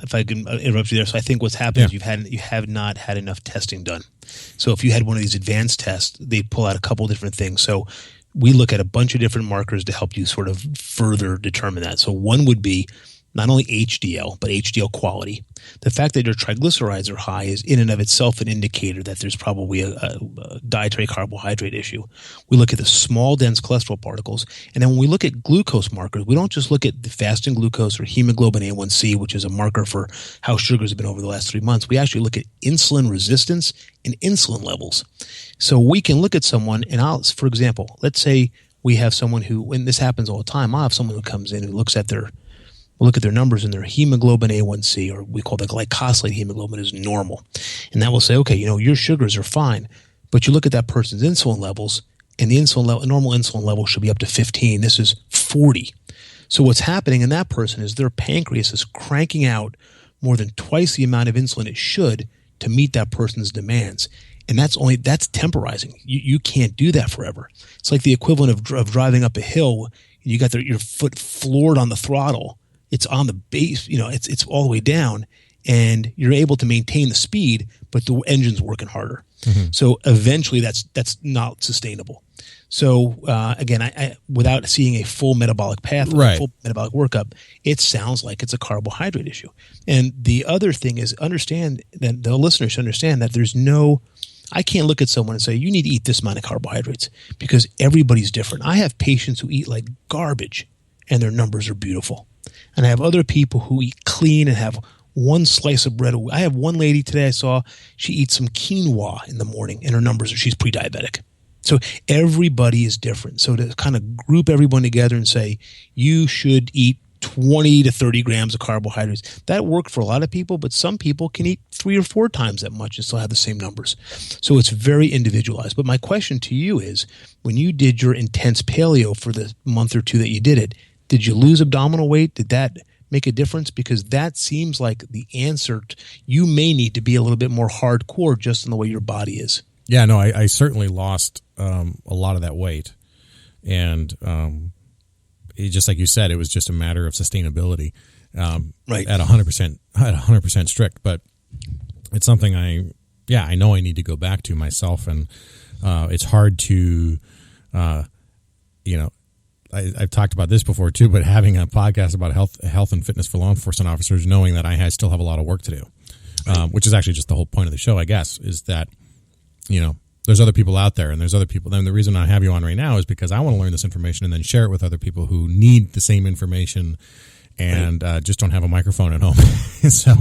if I can interrupt you there, so I think what's happened is you have not had enough testing done. So, if you had one of these advanced tests, they pull out a couple different things. So, we look at a bunch of different markers to help you sort of further determine that. So, one would be not only HDL, but HDL quality. The fact that your triglycerides are high is in and of itself an indicator that there's probably a dietary carbohydrate issue. We look at the small, dense cholesterol particles. And then when we look at glucose markers, we don't just look at the fasting glucose or hemoglobin A1C, which is a marker for how sugars have been over the last 3 months. We actually look at insulin resistance and insulin levels. So we can look at someone, and for example, let's say we have someone who, and this happens all the time, I'll have someone who comes in who looks at their numbers, and their hemoglobin A1C, or we call the glycosylate hemoglobin, is normal. And that will say, okay, your sugars are fine. But you look at that person's insulin levels, and the normal insulin level should be up to 15. This is 40. So what's happening in that person is their pancreas is cranking out more than twice the amount of insulin it should to meet that person's demands. And that's temporizing. You can't do that forever. It's like the equivalent of driving up a hill, and you got your foot floored on the throttle. It's on the base, it's all the way down, and you're able to maintain the speed, but the engine's working harder. Mm-hmm. So eventually that's not sustainable. So again, I without seeing a full metabolic path, right, a full metabolic workup, it sounds like it's a carbohydrate issue. And the other thing is, understand that the listeners should understand that I can't look at someone and say, you need to eat this amount of carbohydrates, because everybody's different. I have patients who eat like garbage and their numbers are beautiful. And I have other people who eat clean and have one slice of bread. I have one lady today I saw, she eats some quinoa in the morning, and her numbers she's pre-diabetic. So everybody is different. So to kind of group everyone together and say, you should eat 20 to 30 grams of carbohydrates, that worked for a lot of people, but some people can eat 3 or 4 times that much and still have the same numbers. So it's very individualized. But my question to you is, when you did your intense paleo for the month or two that you did it, did you lose abdominal weight? Did that make a difference? Because that seems like the answer. You may need to be a little bit more hardcore just in the way your body is. Yeah, no, I certainly lost a lot of that weight. And just like you said, it was just a matter of sustainability, right, at 100% strict. But it's something I know I need to go back to myself. And it's hard to, I've talked about this before too, but having a podcast about health and fitness for law enforcement officers, knowing that I still have a lot of work to do, which is actually just the whole point of the show, I guess, is that, there's other people out there, and there's other people. And the reason I have you on right now is because I want to learn this information and then share it with other people who need the same information and just don't have a microphone at home. So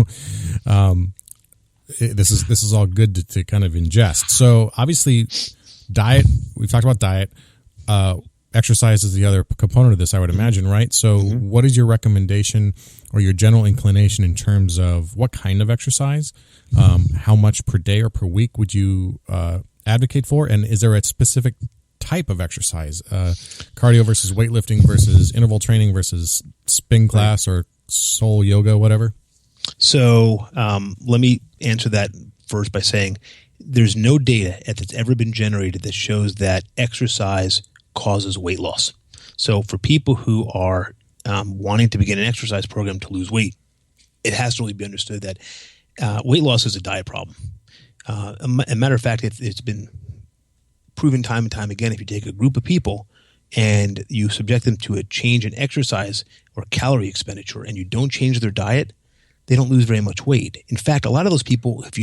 this is all good to kind of ingest. So obviously, diet. We've talked about diet. Exercise is the other component of this, I would imagine, right? So what is your recommendation or your general inclination in terms of what kind of exercise, how much per day or per week would you advocate for? And is there a specific type of exercise, cardio versus weightlifting versus interval training versus spin class or soul yoga, whatever? So let me answer that first by saying there's no data that's ever been generated that shows that exercise causes weight loss. So for people who are wanting to begin an exercise program to lose weight, it has to really be understood that weight loss is a diet problem. A matter of fact, it's been proven time and time again, if you take a group of people, and you subject them to a change in exercise or calorie expenditure, and you don't change their diet, they don't lose very much weight. In fact, a lot of those people, if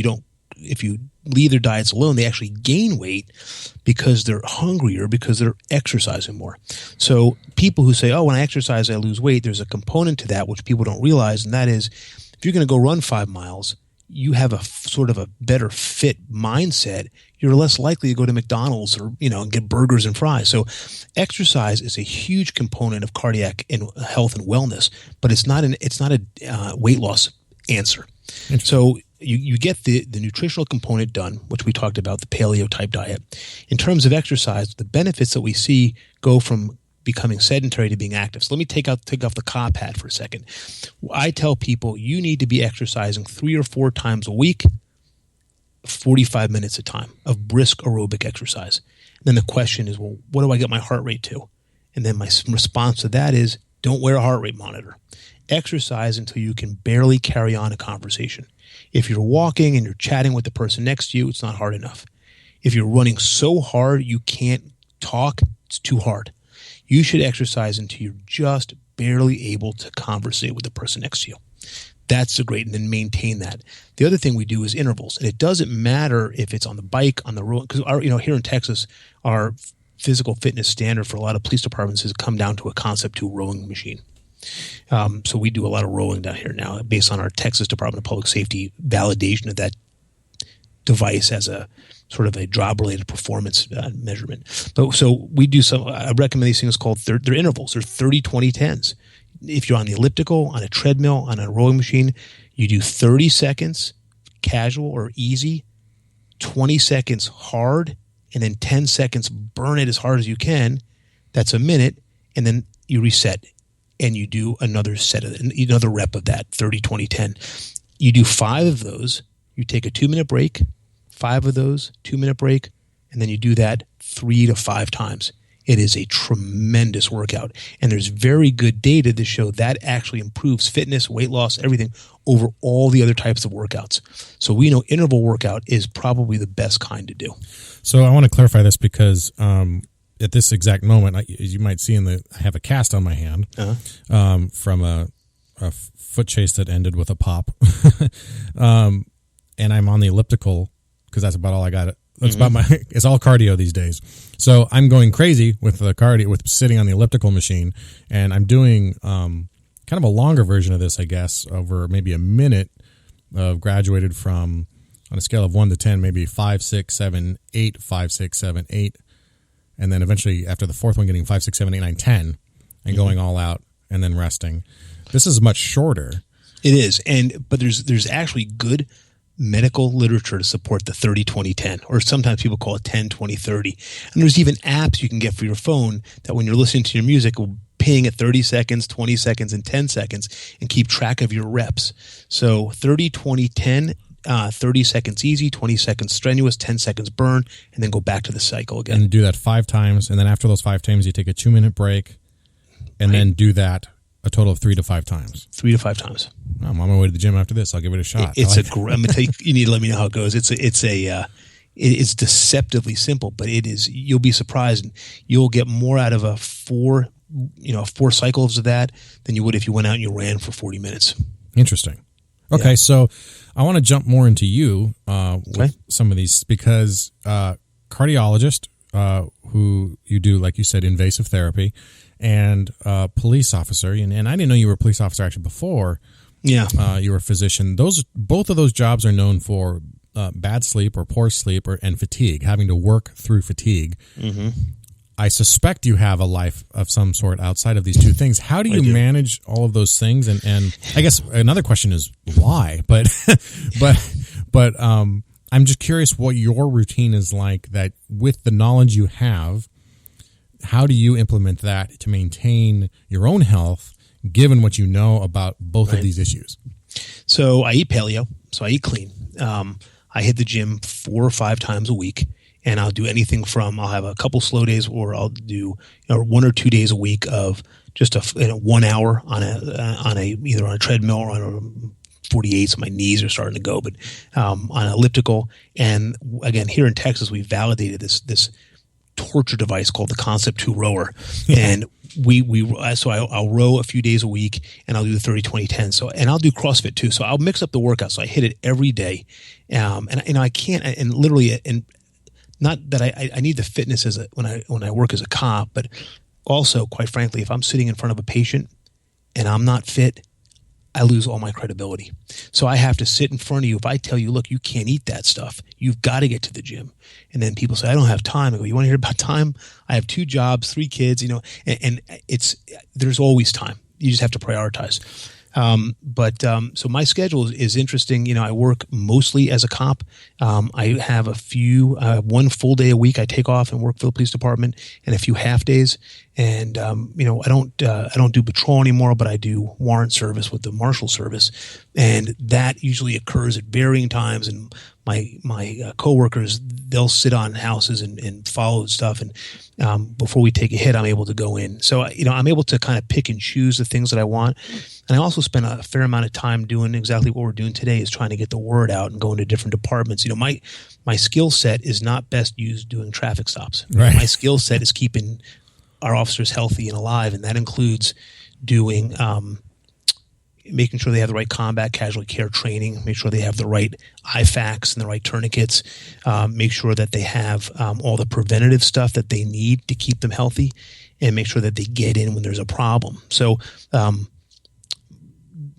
you leave their diets alone, they actually gain weight because they're hungrier, because they're exercising more. So people who say, oh, when I exercise, I lose weight, there's a component to that which people don't realize, and that is if you're going to go run 5 miles, you have a sort of a better fit mindset. You're less likely to go to McDonald's or, and get burgers and fries. So exercise is a huge component of cardiac and health and wellness, but it's not a weight loss answer. So you get the nutritional component done, which we talked about, the paleo type diet. In terms of exercise, the benefits that we see go from becoming sedentary to being active. So let me take off the cop hat for a second. I tell people you need to be exercising 3 or 4 times a week, 45 minutes a time of brisk aerobic exercise. And then the question is, well, what do I get my heart rate to? And then my response to that is, don't wear a heart rate monitor. Exercise until you can barely carry on a conversation. If you're walking and you're chatting with the person next to you, it's not hard enough. If you're running so hard you can't talk, it's too hard. You should exercise until you're just barely able to conversate with the person next to you. That's the great, and then maintain that. The other thing we do is intervals, and it doesn't matter if it's on the bike, on the road, because here in Texas, our physical fitness standard for a lot of police departments has come down to a Concept 2 rowing machine. So we do a lot of rowing down here now based on our Texas Department of Public Safety validation of that device as a sort of a job-related performance measurement. But so we do I recommend these things called, they're intervals. They're 30, 20, 10s. If you're on the elliptical, on a treadmill, on a rowing machine, you do 30 seconds casual or easy, 20 seconds hard, and then 10 seconds burn it as hard as you can. That's a minute, and then you reset. And you do another rep of that, 30, 20, 10. You do 5 of those. You take a 2-minute break, 5 of those, 2-minute break, and then you do that 3 to 5 times. It is a tremendous workout. And there's very good data to show that actually improves fitness, weight loss, everything over all the other types of workouts. So we know interval workout is probably the best kind to do. So I want to clarify this because at this exact moment, as you might see I have a cast on my hand from a foot chase that ended with a pop. And I'm on the elliptical because that's about all I got. That's about it's all cardio these days. So I'm going crazy with the cardio, with sitting on the elliptical machine, and I'm doing kind of a longer version of this, I guess, over maybe a minute. Graduated from, on a scale of 1 to 10, maybe 5, 6, 7, 8, 5, 6, 7, 8. And then eventually, after the 4th one, getting 5, 6, 7, 8, 9, 10, and going all out, and then resting. This is much shorter. It is, but there's actually good medical literature to support the 30, 20, 10, or sometimes people call it 10, 20, 30. And there's even apps you can get for your phone that when you're listening to your music will ping at 30 seconds, 20 seconds, and 10 seconds and keep track of your reps. So 30, 20, 10. 30 seconds easy, 20 seconds strenuous, 10 seconds burn, and then go back to the cycle again. And do that 5 times, and then after those 5 times, you take a 2-minute break, and then do that a total of 3 to 5 times. 3 to 5 times. I'm on my way to the gym after this. I'll give it a shot. I'm going to tell you, you need to let me know how it goes. It's deceptively simple, but it is. You'll be surprised, and you'll get more out of 4 cycles of that than you would if you went out and you ran for 40 minutes. Interesting. Okay, so I want to jump more into you with some of these because cardiologist, who you do, like you said, invasive therapy, and police officer, and I didn't know you were a police officer actually before. Yeah, you were a physician. Both of those jobs are known for bad sleep or poor sleep and fatigue, having to work through fatigue. Mm-hmm. I suspect you have a life of some sort outside of these two things. How do you manage all of those things? And I guess another question is why? But I'm just curious what your routine is like. That with the knowledge you have, how do you implement that to maintain your own health, given what you know about both of these issues? So I eat paleo. So I eat clean. I hit the gym 4 or 5 times a week. And I'll do anything from I'll have a couple slow days, or I'll do 1 or 2 days a week of just 1 hour on either on a treadmill or on a 48. So my knees are starting to go, but on elliptical. And again, here in Texas, we validated this torture device called the Concept 2 rower. And I'll row a few days a week, and I'll do the 30-20-10. So, and I'll do CrossFit too. So I'll mix up the workout. So I hit it every day. And I can't, and literally, and not that I need the fitness when I work as a cop, but also, quite frankly, if I'm sitting in front of a patient and I'm not fit, I lose all my credibility. So I have to sit in front of you. If I tell you, look, you can't eat that stuff, you've got to get to the gym. And then people say, I don't have time. I go, you want to hear about time? I have 2 jobs, 3 kids, and there's always time. You just have to prioritize. So my schedule is interesting. I work mostly as a cop. I have one full day a week I take off and work for the police department, and a few half days. And, I don't do patrol anymore, but I do warrant service with the Marshals service. And that usually occurs at varying times. And my coworkers, they'll sit on houses and follow stuff. And before we take a hit, I'm able to go in. So, I'm able to kind of pick and choose the things that I want. And I also spend a fair amount of time doing exactly what we're doing today, is trying to get the word out and go into different departments. My skill set is not best used doing traffic stops. Right. My skill set is keeping our officers healthy and alive, and that includes doing making sure they have the right combat casualty care training, make sure they have the right IFACs and the right tourniquets, make sure that they have all the preventative stuff that they need to keep them healthy, and make sure that they get in when there's a problem. So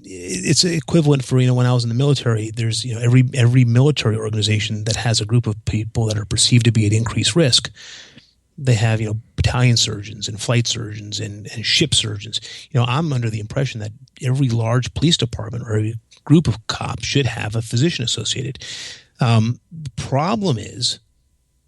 it's equivalent for, when I was in the military, there's, every military organization that has a group of people that are perceived to be at increased risk. They have, battalion surgeons and flight surgeons and ship surgeons. I'm under the impression that every large police department or every group of cops should have a physician associated. The problem is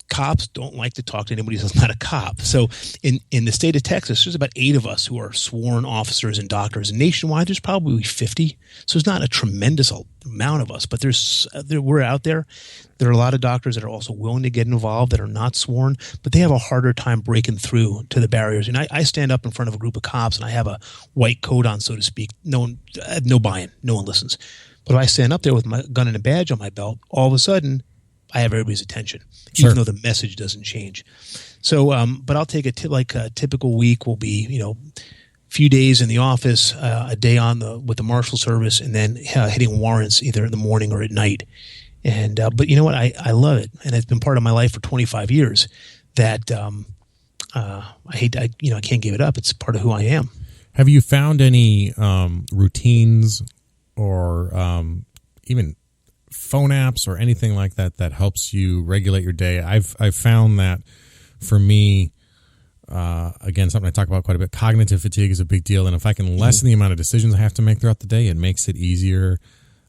cops don't like to talk to anybody who's not a cop. So in the state of Texas, there's about 8 of us who are sworn officers and doctors. And nationwide, there's probably 50. So it's not a tremendous amount of us, but we're out there. There are a lot of doctors that are also willing to get involved that are not sworn, but they have a harder time breaking through to the barriers. And I stand up in front of a group of cops and I have a white coat on, so to speak. No buy-in. No one listens. But if I stand up there with my gun and a badge on my belt, all of a sudden, I have everybody's attention, even though the message doesn't change. So, but I'll take a typical week will be, few days in the office, a day with the Marshal service, and then hitting warrants either in the morning or at night. And but you know what? I love it, and it's been part of my life for 25 years. That I can't give it up. It's part of who I am. Have you found any routines or even phone apps or anything like that helps you regulate your day? I've found that for me, again, something I talk about quite a bit, cognitive fatigue is a big deal. And if I can lessen the amount of decisions I have to make throughout the day, it makes it easier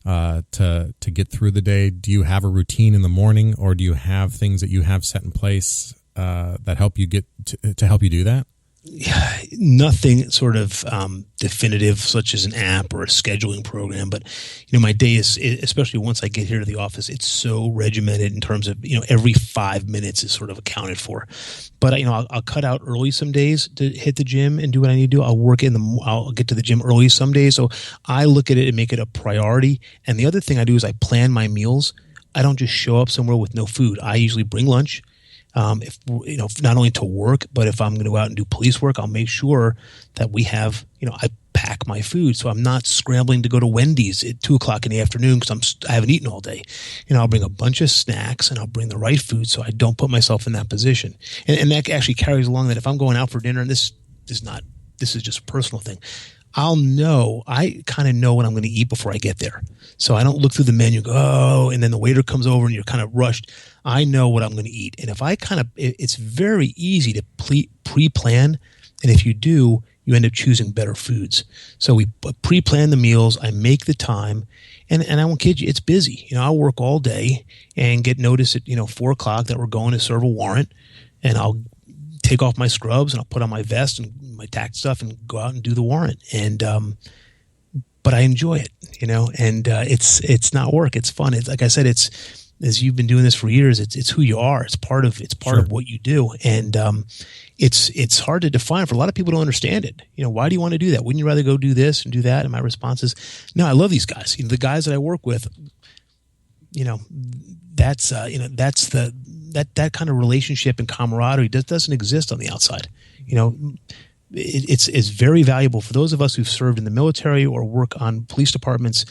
to get through the day. Do you have a routine in the morning, or do you have things that you have set in place that help you get to help you do that? Nothing sort of definitive, such as an app or a scheduling program. But my day is, especially once I get here to the office, it's so regimented in terms of every 5 minutes is sort of accounted for. But I'll cut out early some days to hit the gym and do what I need to do. I'll get to the gym early some days. So I look at it and make it a priority. And the other thing I do is I plan my meals. I don't just show up somewhere with no food. I usually bring lunch. If not only to work, but if I'm going to go out and do police work, I'll make sure that we have, I pack my food. So I'm not scrambling to go to Wendy's at 2:00 in the afternoon because I haven't eaten all day. I'll bring a bunch of snacks and I'll bring the right food so I don't put myself in that position. And that actually carries along that if I'm going out for dinner, and this is just a personal thing, I kind of know what I'm going to eat before I get there. So I don't look through the menu and go, and then the waiter comes over and you're kind of rushed. I know what I'm going to eat. And if it's very easy to pre-plan. And if you do, you end up choosing better foods. So we pre-plan the meals. I make the time. And I won't kid you, it's busy. I'll work all day and get notice at, 4:00 that we're going to serve a warrant. And I'll take off my scrubs and I'll put on my vest and my tack stuff and go out and do the warrant. And, but I enjoy it, and it's not work. It's fun. It's like I said, as you've been doing this for years, it's who you are. It's part of what you do. And, it's hard to define. For a lot of people don't understand it. Why do you want to do that? Wouldn't you rather go do this and do that? And my response is, no, I love these guys. The guys that I work with, that's the that kind of relationship and camaraderie doesn't exist on the outside. You know, it's very valuable for those of us who've served in the military or work on police departments.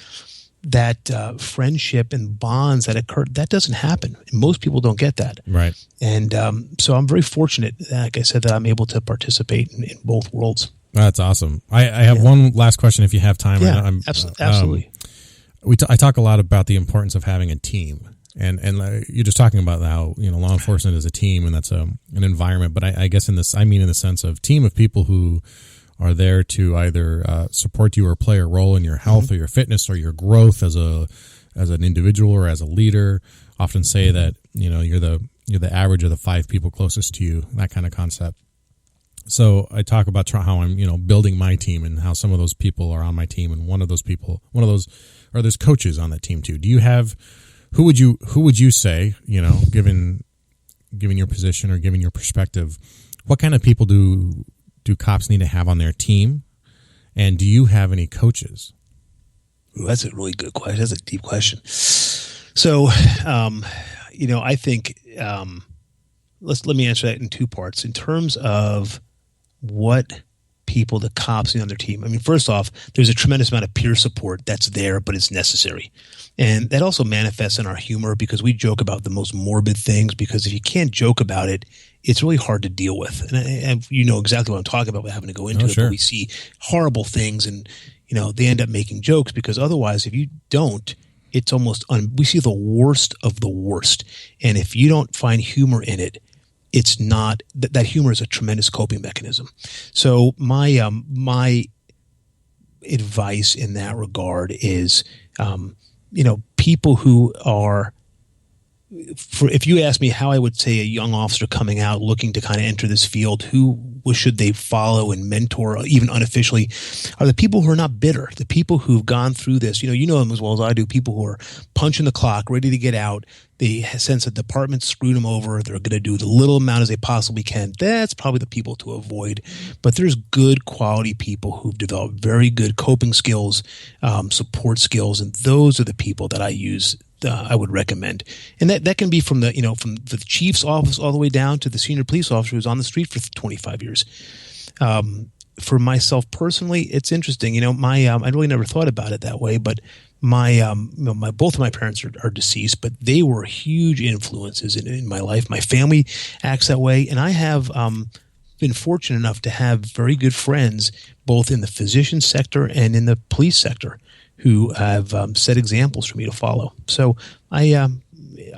That friendship and bonds that occur, that doesn't happen. Most people don't get that. Right. And so I'm very fortunate, like I said, that I'm able to participate in both worlds. That's awesome. I have one last question if you have time. Yeah, absolutely. I talk a lot about the importance of having a team. And you're just talking about how, you know, law enforcement is a team, and that's an environment. But I guess in the sense of team of people who are there to either support you or play a role in your health or your fitness or your growth as an individual or as a leader. Often say that, you know, you're the average of the 5 people closest to you, that kind of concept. So I talk about how I'm, you know, building my team and how some of those people are on my team, and there's coaches on that team too. Do you have who would you say, you know, given your position or given your perspective, what kind of people do cops need to have on their team, and do you have any coaches? Ooh, that's a really good question. That's a deep question. So, you know, I think let me answer that in 2 parts. In terms of what people, the cops need on their team. I mean, first off, there's a tremendous amount of peer support that's there, but it's necessary. And that also manifests in our humor, because we joke about the most morbid things, because if you can't joke about it, it's really hard to deal with. And you know exactly what I'm talking about without having to go into it. Sure. But we see horrible things, and, you know, they end up making jokes, because otherwise, if you don't, it's almost we see the worst of the worst. And if you don't find humor in it, it's not that humor is a tremendous coping mechanism. So my advice in that regard is, you know, people who are, if you ask me how I would say a young officer coming out looking to kind of enter this field, who should they follow and mentor, even unofficially, are the people who are not bitter, the people who've gone through this. You know them as well as I do, people who are punching the clock, ready to get out. They sense the department screwed them over. They're going to do the little amount as they possibly can. That's probably the people to avoid. But there's good quality people who've developed very good coping skills, support skills, and those are the people that I would recommend. And that can be from the chief's office all the way down to the senior police officer who's on the street for 25 years. For myself personally, it's interesting. You know, I really never thought about it that way, but both of my parents are deceased, but they were huge influences in my life. My family acts that way, and I have been fortunate enough to have very good friends both in the physician sector and in the police sector who have set examples for me to follow. So I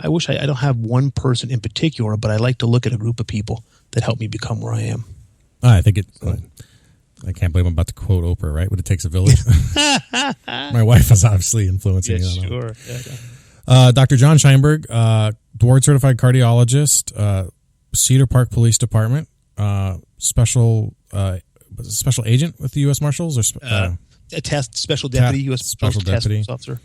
wish I don't have one person in particular, but I like to look at a group of people that help me become where I am. I think I can't believe I'm about to quote Oprah, right? What it takes a village. My wife is obviously influencing me. Sure. Dr. Jon Sheinberg, board certified cardiologist, Cedar Park Police Department, special agent with the U.S. Marshals, or special deputy, U.S. Special Deputy Task Force Officer.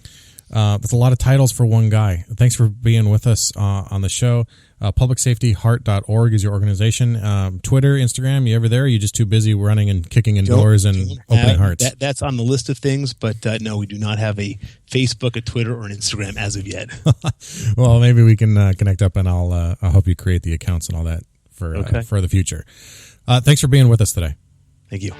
That's a lot of titles for one guy. Thanks for being with us on the show. PublicSafetyHeart.org is your organization. Twitter, Instagram, you ever there? Or are you just too busy running and kicking in doors and opening hearts? That's on the list of things, but no, we do not have a Facebook, a Twitter, or an Instagram as of yet. Well, maybe we can connect up, and I'll help you create the accounts and all that for the future. Thanks for being with us today. Thank you.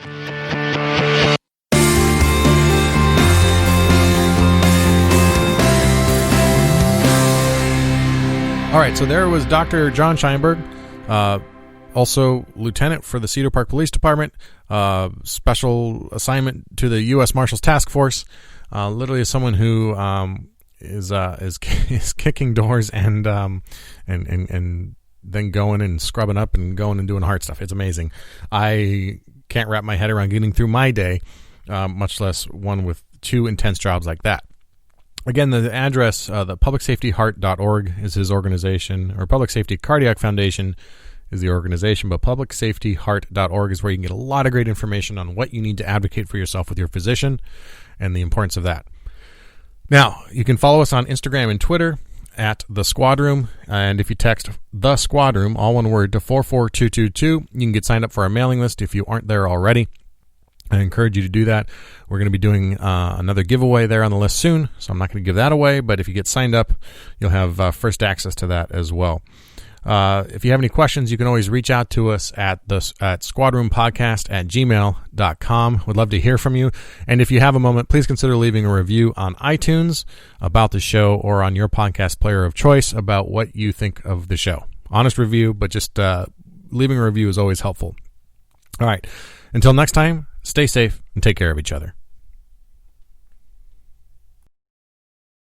All right, so there was Dr. Jon Sheinberg, also lieutenant for the Cedar Park Police Department, special assignment to the U.S. Marshals Task Force. Literally, someone who is kicking doors and then going and scrubbing up and going and doing hard stuff. It's amazing. I can't wrap my head around getting through my day, much less one with 2 intense jobs like that. Again, the address, the PublicSafetyHeart.org is his organization, or Public Safety Cardiac Foundation is the organization, but PublicSafetyHeart.org is where you can get a lot of great information on what you need to advocate for yourself with your physician and the importance of that. Now, you can follow us on Instagram and Twitter at The Squad Room, and if you text The Squad Room, all one word, to 44222, you can get signed up for our mailing list if you aren't there already. I encourage you to do that. We're going to be doing another giveaway there on the list soon, so I'm not going to give that away, but if you get signed up, you'll have first access to that as well. If you have any questions, you can always reach out to us at squadroompodcast@gmail.com. We'd love to hear from you. And if you have a moment, please consider leaving a review on iTunes about the show or on your podcast player of choice about what you think of the show. Honest review, but just leaving a review is always helpful. All right. Until next time, stay safe and take care of each other.